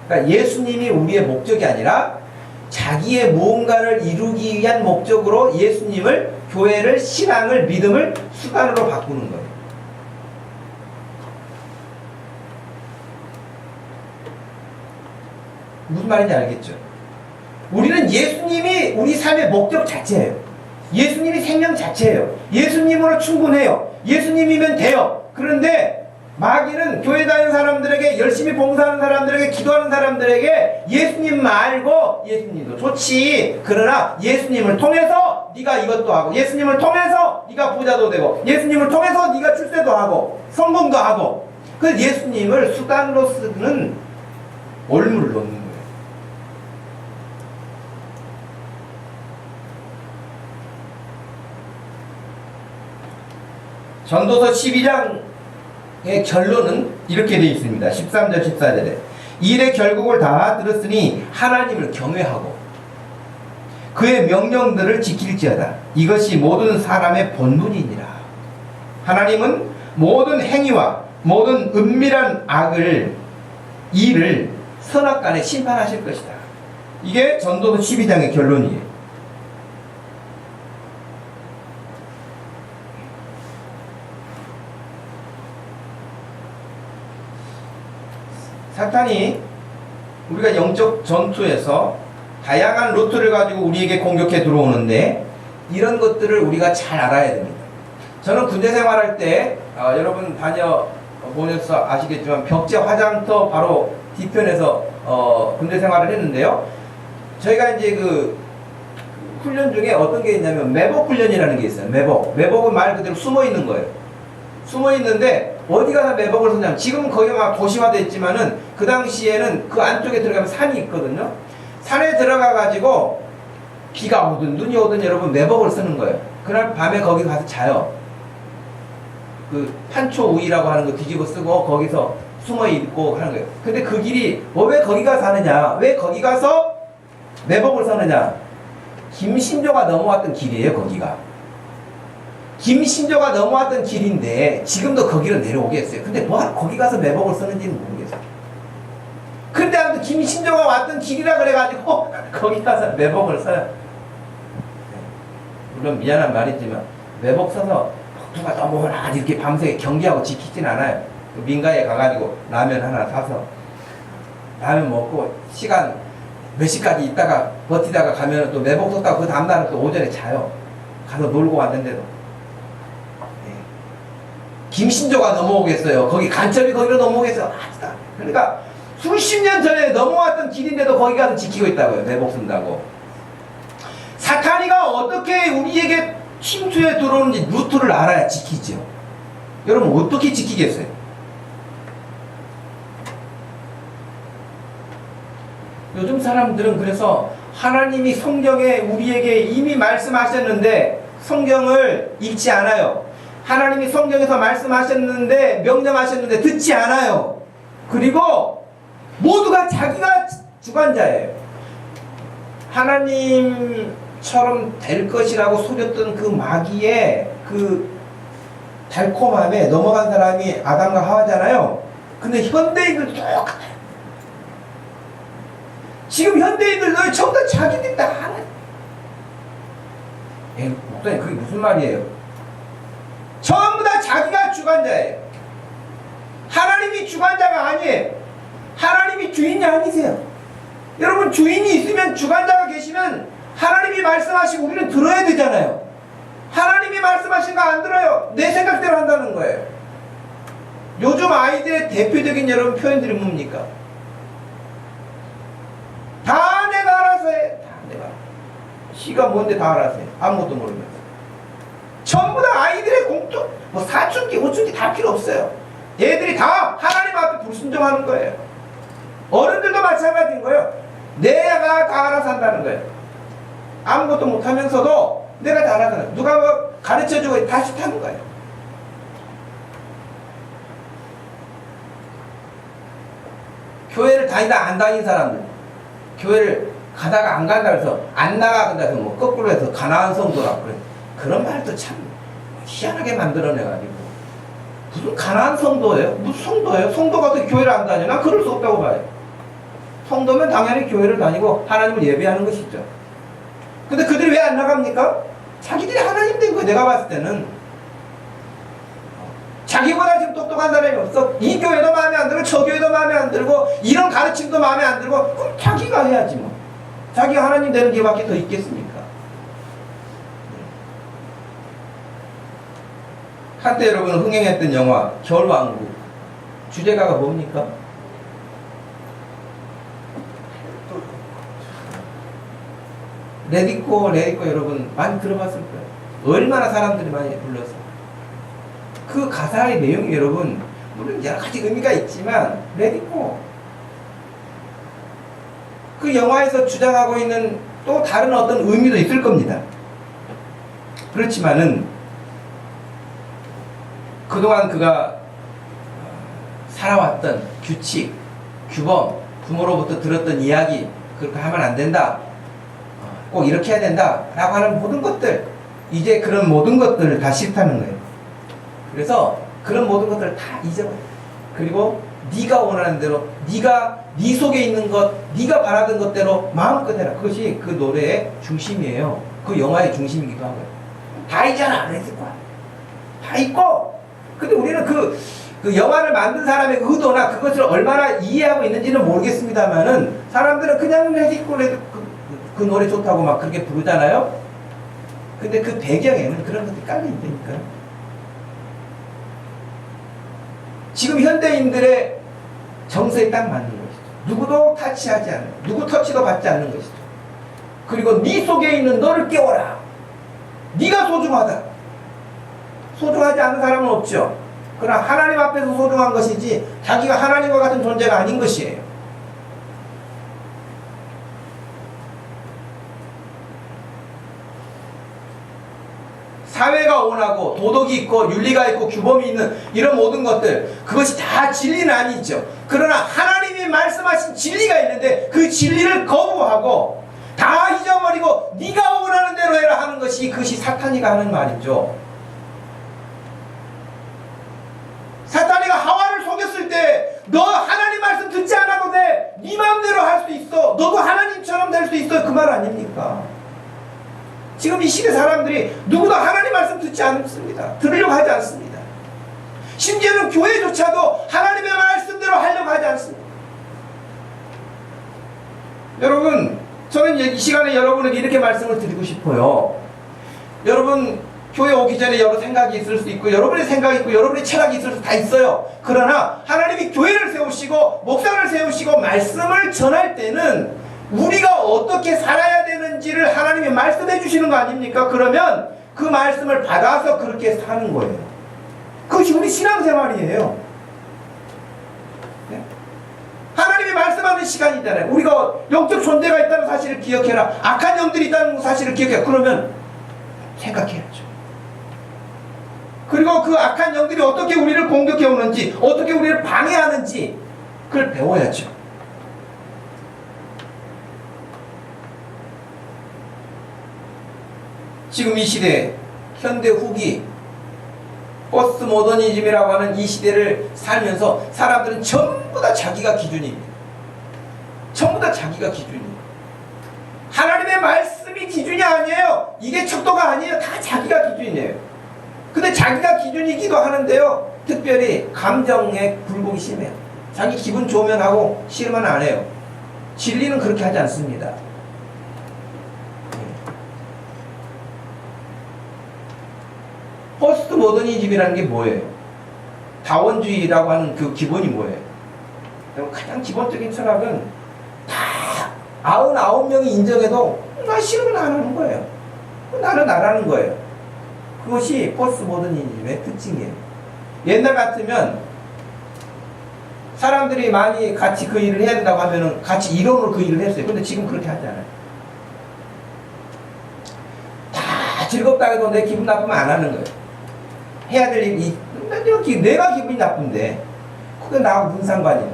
그러니까 예수님이 우리의 목적이 아니라 자기의 무언가를 이루기 위한 목적으로 예수님을, 교회를, 신앙을, 믿음을 수단으로 바꾸는 거예요. 무슨 말인지 알겠죠? 우리는 예수님이 우리 삶의 목적 자체예요. 예수님이 생명 자체예요. 예수님으로 충분해요. 예수님이면 돼요. 그런데 마귀는 교회 다니는 사람들에게, 열심히 봉사하는 사람들에게, 기도하는 사람들에게 예수님 말고, 예수님도 좋지, 그러나 예수님을 통해서 네가 이것도 하고, 예수님을 통해서 네가 부자도 되고, 예수님을 통해서 네가 출세도 하고 성공도 하고, 그 예수님을 수단으로 쓰는 올무를 놓는 거예요. 전도서 12장의 결론은 이렇게 되어 있습니다. 13절 14절에 일의 결국을 다 들었으니 하나님을 경외하고 그의 명령들을 지킬지어다. 이것이 모든 사람의 본분이니라. 하나님은 모든 행위와 모든 은밀한 일을 선악간에 심판하실 것이다. 이게 전도서 12장의 결론이에요. 사탄이 우리가 영적 전투에서 다양한 루트를 가지고 우리에게 공격해 들어오는데 이런 것들을 우리가 잘 알아야 됩니다. 저는 군대 생활할 때 여러분 다녀보셔서 아시겠지만 벽제 화장터 바로 뒤편에서 군대 생활을 했는데요. 저희가 이제 그 훈련 중에 어떤 게 있냐면 매복 훈련이라는 게 있어요. 매복은 말 그대로 숨어 있는 거예요. 숨어 있는데 어디 가서 매복을 쓰냐면, 지금은 거기가 막 도시화됐지만은 그 당시에는 그 안쪽에 들어가면 산이 있거든요. 산에 들어가 가지고 비가 오든 눈이 오든 여러분 매복을 쓰는 거예요. 그날 밤에 거기 가서 자요. 그 판초 우이라고 하는 거 뒤집어 쓰고 거기서 숨어 있고 하는 거예요. 근데 그 길이 왜 거기 가서 하느냐, 왜 거기 가서 매복을 서느냐, 김신조가 넘어왔던 길이에요. 거기가 김신조가 넘어왔던 길인데 지금도 거기로 내려오겠어요. 근데 뭐하러 거기 가서 매복을 쓰는지는 모르겠어요. 근데 아무튼 김신조가 왔던 길이라 그래가지고 거기 가서 매복을 써요. 물론 미안한 말이지만 매복 써서 누가 너무 이렇게 밤새 경계하고 지키진 않아요. 민가에 가가지고 라면 하나 사서 라면 먹고 시간 몇 시까지 있다가 버티다가 가면 또 매복 썼다가 그 다음날은 또 오전에 자요. 가서 놀고 왔는데도. 김신조가 넘어오겠어요. 거기 간첩이 거기로 넘어오겠어요. 그러니까 수십 년 전에 넘어왔던 길인데도 거기 가서 지키고 있다고요. 매복 쓴다고. 사탄이가 어떻게 우리에게 침투해 들어오는지 루트를 알아야 지키죠. 여러분 어떻게 지키겠어요? 요즘 사람들은 그래서 하나님이 성경에 우리에게 이미 말씀하셨는데 성경을 읽지 않아요. 하나님이 성경에서 말씀하셨는데, 명령하셨는데 듣지 않아요. 그리고 모두가 자기가 주관자예요. 하나님처럼 될 것이라고 속였던 그 마귀의 그 달콤함에 넘어간 사람이 아담과 하와잖아요. 근데 현대인들도 똑같아요. 지금 현대인들도 전부 다 자기들이 다 하나요. 목사님 그게 무슨 말이에요? 전부 다 자기가 주관자예요. 하나님이 주관자가 아니에요. 하나님이 주인이 아니세요. 여러분 주인이 있으면, 주관자가 계시면 하나님이 말씀하시고 우리는 들어야 되잖아요. 하나님이 말씀하신 거 안 들어요. 내 생각대로 한다는 거예요. 요즘 아이들의 대표적인 여러분 표현들이 뭡니까? 다 내가 알아서 해. 다 내가. 시가 뭔데 다 알아서 해. 아무것도 모르면서. 전부 다 아이들의 공통, 뭐 사춘기, 오춘기 다 필요 없어요. 얘들이 다 하나님 앞에 불순종하는 거예요. 어른들도 마찬가지인 거예요. 내가 다 알아서 한다는 거예요. 아무것도 못하면서도 내가 다 알아서 한다. 누가 뭐 가르쳐주고 다 싫다는 거예요. 교회를 다니다 안 다닌 사람들, 교회를 가다가 안 간다 그래서 안 나가간다 해서 뭐 거꾸로 해서 가난한 성도라고 그래. 그런 말도 참 희한하게 만들어내가지고 무슨 가난한 성도예요? 무슨 성도예요? 성도가 어떻게 교회를 안 다녀? 난 그럴 수 없다고 봐요. 성도면 당연히 교회를 다니고 하나님을 예배하는 것이죠. 근데 그들이 왜 안 나갑니까? 자기들이 하나님 된 거예요. 내가 봤을 때는 자기보다 지금 똑똑한 사람이 없어. 이 교회도 마음에 안 들고 저 교회도 마음에 안 들고 이런 가르침도 마음에 안 들고 그럼 자기가 해야지 뭐. 자기가 하나님 되는 게밖에 더 있겠습니까? 한때 여러분 흥행했던 영화 겨울왕국 주제가가 뭡니까? 레디코 레디코 여러분 많이 들어봤을 거예요. 얼마나 사람들이 많이 불러서 그 가사의 내용이 여러분 물론 여러 가지 의미가 있지만 레디코 그 영화에서 주장하고 있는 또 다른 어떤 의미도 있을 겁니다. 그렇지만은 그동안 그가 살아왔던 규칙, 규범, 부모로부터 들었던 이야기 그렇게 하면 안 된다. 꼭 이렇게 해야 된다. 라고 하는 모든 것들 이제 그런 모든 것들을 다 싫다는 거예요. 그래서 그런 모든 것들을 다 잊어버려. 그리고 네가 원하는 대로 네가 네 속에 있는 것 네가 바라던 것대로 마음껏 해라. 그것이 그 노래의 중심이에요. 그 영화의 중심이기도 하고요. 다 있잖아. 그랬을 거야. 다 있고 근데 우리는 그 영화를 만든 사람의 의도나 그것을 얼마나 이해하고 있는지는 모르겠습니다만은 사람들은 그냥 레디코 그 노래 좋다고 막 그렇게 부르잖아요. 근데 그 배경에는 그런 것들이 깔려 있다니까요. 지금 현대인들의 정서에 딱 맞는 것이죠. 누구도 타치하지 않는, 누구 터치도 받지 않는 것이죠. 그리고 네 속에 있는 너를 깨워라. 네가 소중하다. 소중하지 않은 사람은 없죠. 그러나 하나님 앞에서 소중한 것이지 자기가 하나님과 같은 존재가 아닌 것이에요. 사회가 원하고 도덕이 있고 윤리가 있고 규범이 있는 이런 모든 것들 그것이 다 진리는 아니죠. 그러나 하나님이 말씀하신 진리가 있는데 그 진리를 거부하고 다 잊어버리고 네가 원하는 대로 해라 하는 것이 그것이 사탄이가 하는 말이죠. 사탄이가 하와를 속였을 때 너 하나님 말씀 듣지 않아도 돼. 네 마음대로 할 수 있어. 너도 하나님처럼 될 수 있어. 그 말 아닙니까? 지금 이 시대 사람들이 누구도 하나님 말씀 듣지 않습니다. 들으려고 하지 않습니다. 심지어는 교회조차도 하나님의 말씀대로 하려고 하지 않습니다. 여러분, 저는 이 시간에 여러분에게 이렇게 말씀을 드리고 싶어요. 여러분, 교회 오기 전에 여러 생각이 있을 수 있고 여러분의 생각이 있고 여러분의 철학이 있을 수 다 있어요. 그러나 하나님이 교회를 세우시고 목사를 세우시고 말씀을 전할 때는 우리가 어떻게 살아야 되는지를 하나님이 말씀해 주시는 거 아닙니까? 그러면 그 말씀을 받아서 그렇게 사는 거예요. 그것이 우리 신앙생활이에요. 네? 하나님이 말씀하는 시간이잖아요. 우리가 영적 존재가 있다는 사실을 기억해라. 악한 영들이 있다는 사실을 기억해라. 그러면 생각해야죠. 그리고 그 악한 영들이 어떻게 우리를 공격해 오는지 어떻게 우리를 방해하는지 그걸 배워야죠. 지금 이 시대 현대 후기 포스트 모더니즘이라고 하는 이 시대를 살면서 사람들은 전부 다 자기가 기준입니다. 전부 다 자기가 기준이에요. 하나님의 말씀이 기준이 아니에요. 이게 척도가 아니에요. 다 자기가 기준이에요. 근데 자기가 기준이기도 하는데요. 특별히 감정에 굴곡이 심해요. 자기 기분 좋으면 하고 싫으면 안 해요. 진리는 그렇게 하지 않습니다. 모더니즘이라는 게 뭐예요? 다원주의라고 하는 그 기본이 뭐예요? 가장 기본적인 철학은 다 99명이 인정해도 나 싫으면 안 하는 거예요. 나는 나라는 거예요. 그것이 포스트 모더니즘의 특징이에요. 옛날 같으면 사람들이 많이 같이 그 일을 해야 된다고 하면은 같이 이론으로 그 일을 했어요. 근데 지금 그렇게 하지 않아요. 다 즐겁다 해도 내 기분 나쁘면 안 하는 거예요. 해야 될 일이, 내가 기분이 나쁜데, 그게 나하고 무슨 상관이에요?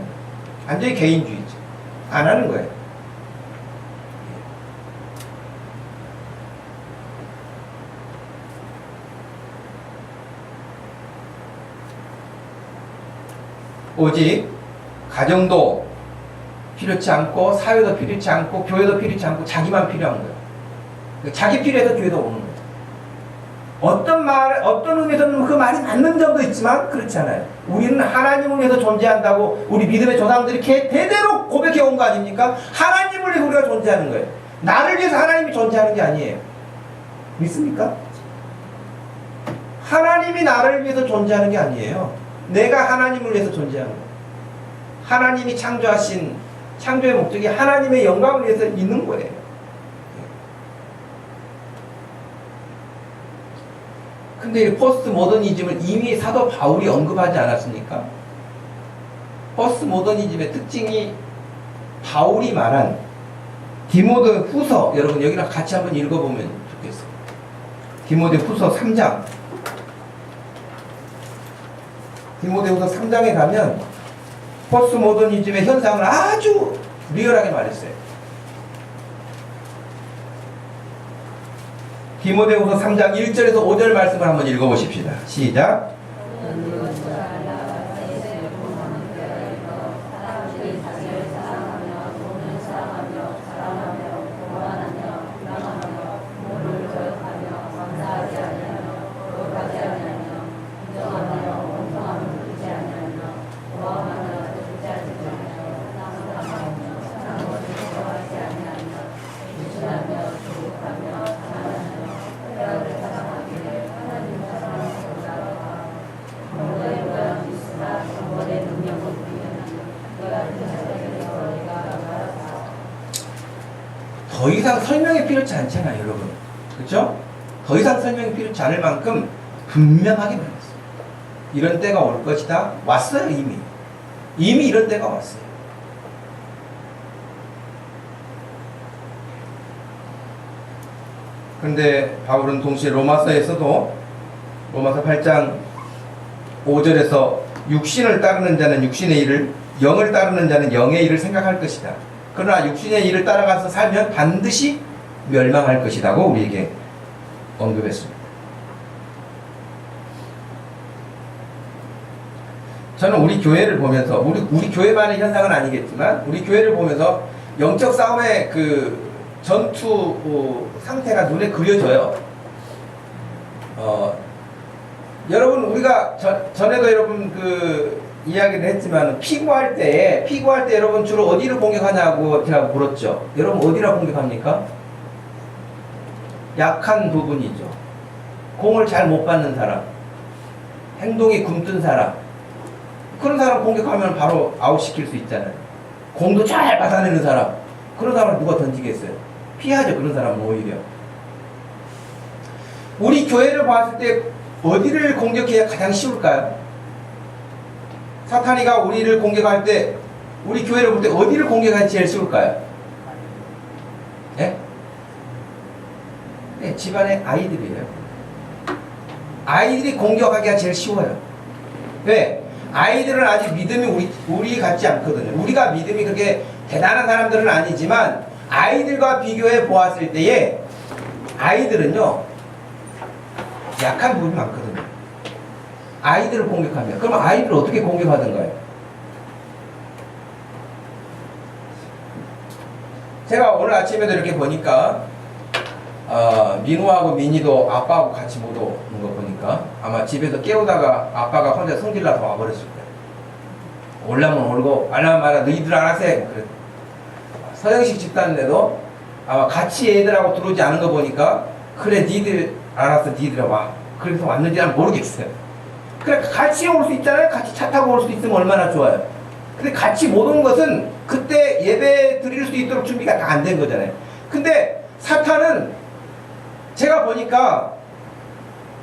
완전히 개인주의죠. 안 하는 거예요. 오직 가정도 필요치 않고 사회도 필요치 않고 교회도 필요치 않고 자기만 필요한 거예요. 자기 필요해서 교회도 오는 거예요. 어떤 의미에서는 그 말이 맞는 점도 있지만 그렇지 않아요. 우리는 하나님을 위해서 존재한다고 우리 믿음의 조상들이 대대로 고백해 온 거 아닙니까? 하나님을 위해서 우리가 존재하는 거예요. 나를 위해서 하나님이 존재하는 게 아니에요. 믿습니까? 하나님이 나를 위해서 존재하는 게 아니에요. 내가 하나님을 위해서 존재하는 거예요. 하나님이 창조하신 창조의 목적이 하나님의 영광을 위해서 있는 거예요. 근데 이 포스트 모더니즘을 이미 사도 바울이 언급하지 않았습니까? 포스트 모더니즘의 특징이 바울이 말한 디모데 후서, 여러분 여기랑 같이 한번 읽어보면 좋겠어요. 디모데 후서 3장. 디모데 후서 3장에 가면 포스트 모더니즘의 현상을 아주 리얼하게 말했어요. 디모데후서 3장 1절에서 5절 말씀을 한번 읽어보십시다. 시작. 더 이상 설명이 필요치 않잖아요, 여러분. 그렇죠? 더 이상 설명이 필요치 않을 만큼 분명하게 말했어요. 이런 때가 올 것이다. 왔어요, 이미. 이미 이런 때가 왔어요. 그런데 바울은 동시에 로마서에서도 로마서 8장 5절에서 육신을 따르는 자는 육신의 일을, 영을 따르는 자는 영의 일을 생각할 것이다. 그러나 육신의 일을 따라가서 살면 반드시 멸망할 것이라고 우리에게 언급했습니다. 저는 우리 교회를 보면서, 우리 교회만의 현상은 아니겠지만 우리 교회를 보면서 영적 싸움의 그 전투 상태가 눈에 그려져요. 여러분 우리가 전에도 여러분 그 이야기를 했지만 피고할 때 여러분 주로 어디를 공격하냐고 제가 물었죠. 여러분 어디라 공격합니까? 약한 부분이죠. 공을 잘 못 받는 사람, 행동이 굼뜬 사람, 그런 사람 공격하면 바로 아웃시킬 수 있잖아요. 공도 잘 받아내는 사람, 그런 사람을 누가 던지겠어요? 피하죠. 그런 사람은 오히려. 우리 교회를 봤을 때 어디를 공격해야 가장 쉬울까요? 사탄이가 우리를 공격할 때, 우리 교회를 볼 때 어디를 공격하기 제일 쉬울까요? 예? 네, 집안의 아이들이에요. 아이들이 공격하기가 제일 쉬워요. 왜? 아이들은 아직 믿음이 우리 같지 않거든요. 우리가 믿음이 그렇게 대단한 사람들은 아니지만 아이들과 비교해 보았을 때에 아이들은요 약한 부분이 많거든요. 아이들을 공격하면. 그럼 아이들을 어떻게 공격하던가요? 제가 오늘 아침에도 이렇게 보니까 민호하고 민희도 아빠하고 같이 못 오는 거 보니까 아마 집에서 깨우다가 아빠가 혼자 성질나서 와버렸을 거예요. 올라면 올고 말라면 말아 너희들 알아서 해. 그래. 서영식 집단인데도 아마 같이 애들하고 들어오지 않은 거 보니까 그래 니들 알아서 니들 와. 그래서 왔는지 난 모르겠어요. 그래 같이 올 수 있잖아요. 같이 차 타고 올 수 있으면 얼마나 좋아요. 근데 같이 못 온 것은 그때 예배 드릴 수 있도록 준비가 다 안 된 거잖아요. 근데 사탄은 제가 보니까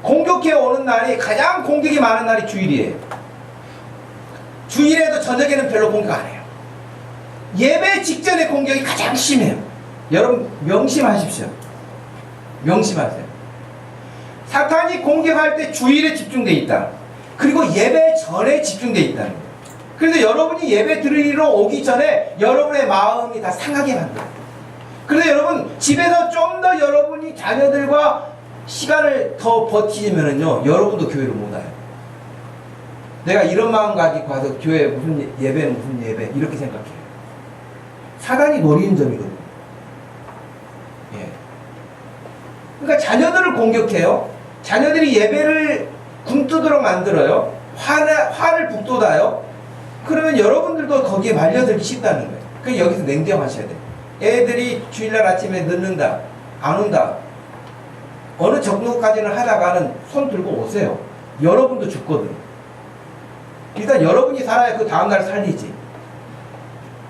공격해 오는 날이 가장 공격이 많은 날이 주일이에요. 주일에도 저녁에는 별로 공격 안 해요. 예배 직전에 공격이 가장 심해요. 여러분 명심하십시오. 명심하세요. 사탄이 공격할 때 주일에 집중돼 있다. 그리고 예배 전에 집중돼 있다는 거예요. 그래서 여러분이 예배 드리러 오기 전에 여러분의 마음이 다 상하게 만들어요. 그래서 여러분 집에서 좀 더 여러분이 자녀들과 시간을 더 버티면은요 여러분도 교회를 못 와요. 내가 이런 마음 가지고 가서 교회 무슨 예배 무슨 예배 이렇게 생각해요. 사단이 노리는 점이거든요. 예. 그러니까 자녀들을 공격해요. 자녀들이 예배를 굶뜨도록 만들어요. 화를 북돋아요. 그러면 여러분들도 거기에 말려들기 쉽다는 거예요. 그러니까 여기서 냉정하셔야 돼요. 애들이 주일날 아침에 늦는다, 안 온다. 어느 정도까지는 하다가는 손 들고 오세요. 여러분도 죽거든요. 일단 여러분이 살아야 그 다음날 살리지.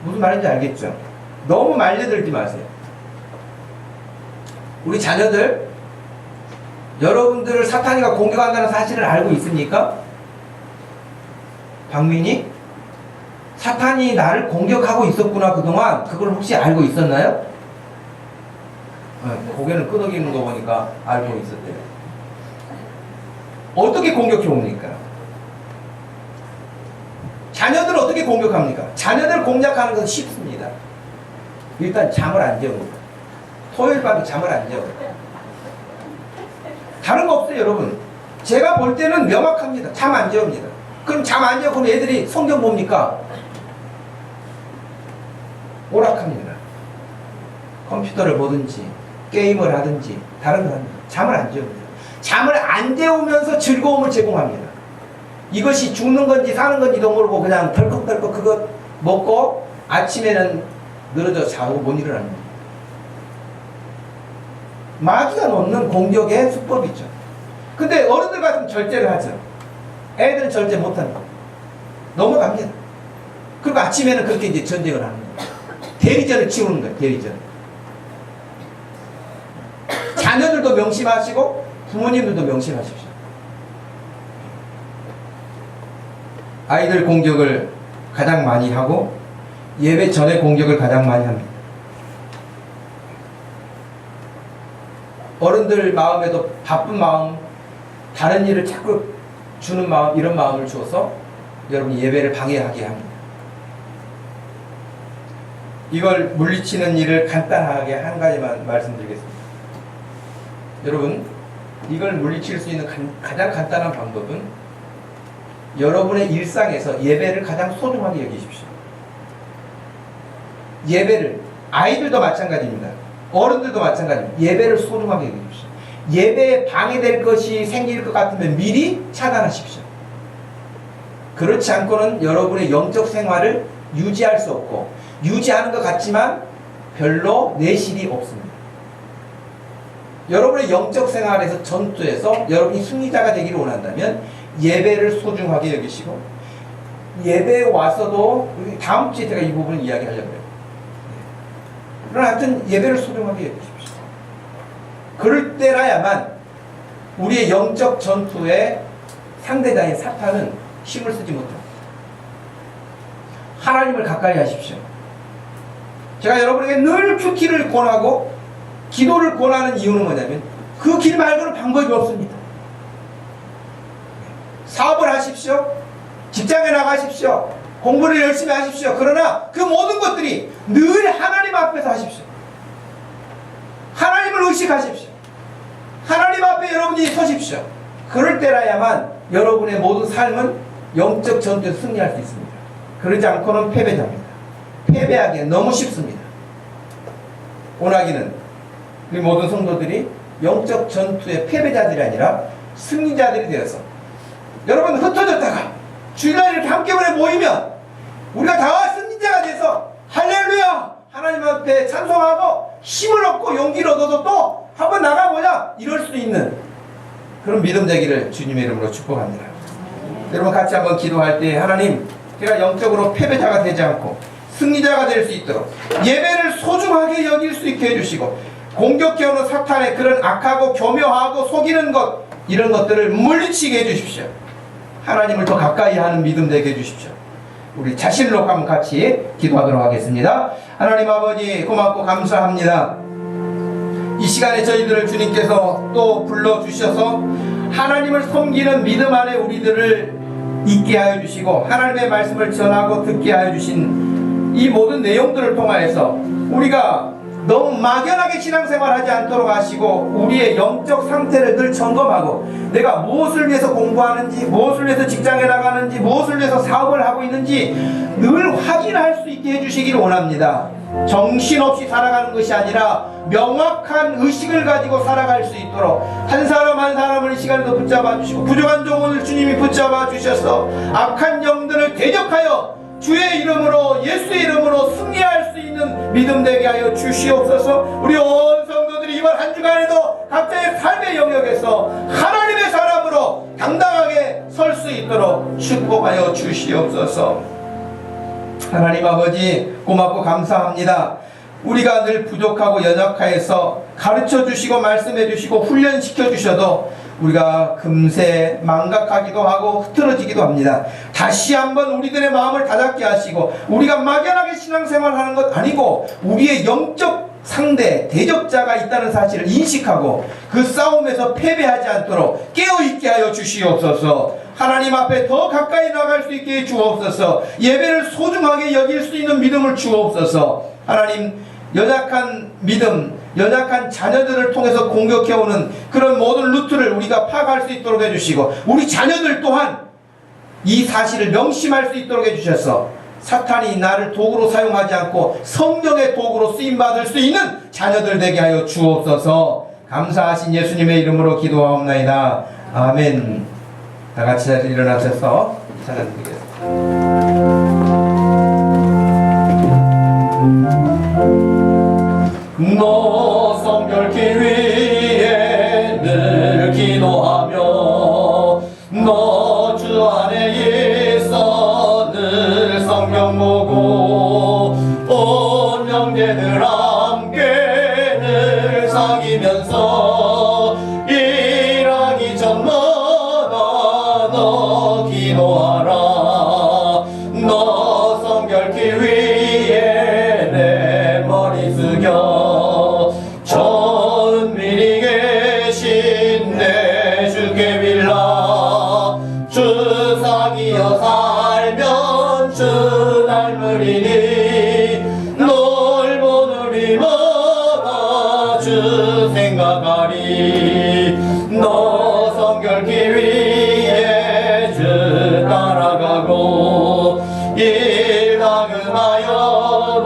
무슨 말인지 알겠죠? 너무 말려들지 마세요. 우리 자녀들, 여러분들을 사탄이가 공격한다는 사실을 알고 있습니까? 박민이? 사탄이 나를 공격하고 있었구나 그동안. 그걸 혹시 알고 있었나요? 고개를 끄덕이는 거 보니까 알고 있었대요. 어떻게 공격해 옵니까? 자녀들을 어떻게 공격합니까? 자녀들 공략하는 건 쉽습니다. 일단 잠을 안 재웁니다. 토요일 밤에 잠을 안 재워요. 다른 거 없어요, 여러분. 제가 볼 때는 명확합니다. 잠 안 재웁니다. 그럼 잠 안 재우고 그럼 애들이 성경 봅니까? 오락합니다. 컴퓨터를 보든지 게임을 하든지 다른 걸 합니다. 잠을 안 재웁니다. 잠을 안 재우면서 즐거움을 제공합니다. 이것이 죽는 건지 사는 건지도 모르고 그냥 덜컥덜컥 그거 먹고 아침에는 늘어져 자고 못 일어납니다. 마귀가 놓는 공격의 수법이죠. 근데 어른들 같으면 절제를 하죠. 애들은 절제 못합니다. 넘어갑니다. 그리고 아침에는 그렇게 이제 전쟁을 하는 거예요. 대리전을 치우는 거예요. 대리전. 자녀들도 명심하시고 부모님들도 명심하십시오. 아이들 공격을 가장 많이 하고 예배 전에 공격을 가장 많이 합니다. 어른들 마음에도 바쁜 마음, 다른 일을 자꾸 주는 마음, 이런 마음을 주어서 여러분이 예배를 방해하게 합니다. 이걸 물리치는 일을 간단하게 한 가지만 말씀드리겠습니다. 여러분, 이걸 물리칠 수 있는 가장 간단한 방법은 여러분의 일상에서 예배를 가장 소중하게 여기십시오. 예배를, 아이들도 마찬가지입니다. 어른들도 마찬가지입니다. 예배를 소중하게 여기십시오. 예배에 방해될 것이 생길 것 같으면 미리 차단하십시오. 그렇지 않고는 여러분의 영적 생활을 유지할 수 없고 유지하는 것 같지만 별로 내실이 없습니다. 여러분의 영적 생활에서 전투에서 여러분이 승리자가 되기를 원한다면 예배를 소중하게 여기시고 예배에 와서도 다음 주에 제가 이 부분을 이야기하려고 해요. 그러나 하여튼 예배를 소중하게 여기십시오. 그럴 때라야만 우리의 영적 전투에 상대자인 사탄은 힘을 쓰지 못합니다. 하나님을 가까이 하십시오. 제가 여러분에게 늘 큐티를 권하고 기도를 권하는 이유는 뭐냐면 그 길 말고는 방법이 없습니다. 사업을 하십시오. 직장에 나가십시오. 공부를 열심히 하십시오. 그러나 그 모든 것들이 늘 하나님 앞에서 하십시오. 하나님을 의식하십시오. 하나님 앞에 여러분이 서십시오. 그럴 때라야만 여러분의 모든 삶은 영적 전투에서 승리할 수 있습니다. 그러지 않고는 패배자입니다. 패배하기는 너무 쉽습니다. 오나기는 우리 모든 성도들이 영적 전투의 패배자들이 아니라 승리자들이 되어서 여러분 흩어졌다가 주일날 이렇게 한꺼번에 모이면 우리가 다 승리자가 돼서 할렐루야 하나님 앞에 찬송하고 힘을 얻고 용기를 얻어서 또 한번 나가보자 이럴 수 있는 그런 믿음 되기를 주님의 이름으로 축복합니다. 여러분 같이 한번 기도할 때 하나님, 제가 영적으로 패배자가 되지 않고 승리자가 될 수 있도록 예배를 소중하게 여길 수 있게 해주시고, 공격해오는 사탄의 그런 악하고 교묘하고 속이는 것, 이런 것들을 물리치게 해주십시오. 하나님을 더 가까이 하는 믿음 되게 해주십시오. 우리 자신으로 한번 같이 기도하도록 하겠습니다. 하나님 아버지, 고맙고 감사합니다. 이 시간에 저희들을 주님께서 또 불러주셔서 하나님을 섬기는 믿음 안에 우리들을 있게 하여 주시고, 하나님의 말씀을 전하고 듣게 하여 주신 이 모든 내용들을 통하여서 우리가 너무 막연하게 신앙생활하지 않도록 하시고, 우리의 영적 상태를 늘 점검하고, 내가 무엇을 위해서 공부하는지, 무엇을 위해서 직장에 나가는지, 무엇을 위해서 사업을 하고 있는지 늘 확인할 수 있게 해주시기를 원합니다. 정신없이 살아가는 것이 아니라 명확한 의식을 가지고 살아갈 수 있도록 한 사람 한 사람을 이 시간에도 붙잡아 주시고, 부족한 종을 주님이 붙잡아 주셔서 악한 영들을 대적하여 주의 이름으로, 예수의 이름으로 승리할 수 있는 믿음 되게 하여 주시옵소서. 우리 온 성도들이 이번 한 주간에도 각자의 삶의 영역에서 하나님의 사람으로 당당하게 설 수 있도록 축복하여 주시옵소서. 하나님 아버지, 고맙고 감사합니다. 우리가 늘 부족하고 연약하여서 가르쳐 주시고 말씀해 주시고 훈련시켜 주셔도 우리가 금세 망각하기도 하고 흐트러지기도 합니다. 다시 한번 우리들의 마음을 다잡게 하시고, 우리가 막연하게 신앙생활하는 것 아니고 우리의 영적 상대, 대적자가 있다는 사실을 인식하고 그 싸움에서 패배하지 않도록 깨어있게 하여 주시옵소서. 하나님 앞에 더 가까이 나갈 수 있게 주옵소서. 예배를 소중하게 여길 수 있는 믿음을 주옵소서. 하나님, 연약한 믿음, 연약한 자녀들을 통해서 공격해오는 그런 모든 루트를 우리가 파악할 수 있도록 해주시고, 우리 자녀들 또한 이 사실을 명심할 수 있도록 해주셔서 사탄이 나를 도구로 사용하지 않고 성령의 도구로 쓰임받을 수 있는 자녀들 되게 하여 주옵소서. 감사하신 예수님의 이름으로 기도하옵나이다. 아멘. 다같이 자리에 일어나셔서 찬양드리겠습니다. 너 성결케 위해 늘 기도하며, 너 주 안에 있어 늘 성경 보고, 온 형제들 함께 늘 사귀면서 일하기 전마다 너 기도하라. 너 성결케 위해 내 머리 숙여, 천민이 계신 내 주께 빌라. 주 사귀어 살면 주 닮으리니, 널 보는 이마다 주 생각하리. 너 성결케 위해 주 따라가고, 일 당음하여도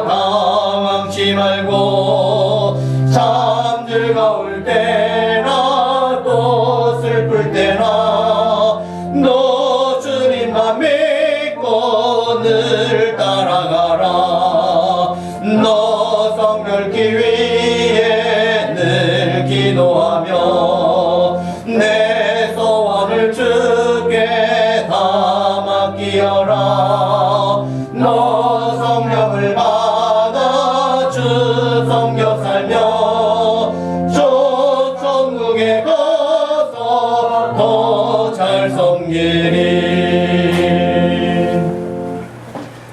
당황치 말고, 참 즐거울 때나 또 슬플 때나 너 주님만 믿고 늘 따라가라. 너 성결케 위해 늘 기도하며, 내 소원을 주께 다 맡기어라. 너 성령을 받아 주 성경 살며, 저 천국에 가서 더 잘 섬기리.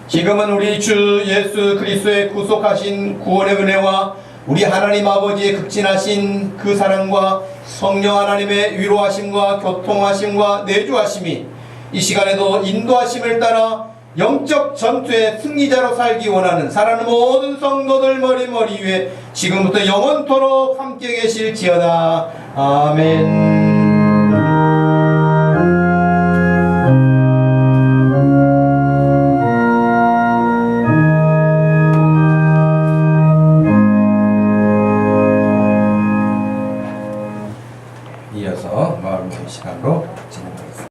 지금은 우리 주 예수 그리스도의 구속하신 구원의 은혜와 우리 하나님 아버지의 극진하신 그 사랑과 성령 하나님의 위로하심과 교통하심과 내주하심이 이 시간에도 인도하심을 따라 영적 전투의 승리자로 살기 원하는 사랑하는 모든 성도들 머리 위에 지금부터 영원토록 함께 계실지어다. 아멘. 이어서 마을 모임 시간으로 진행하겠습니다.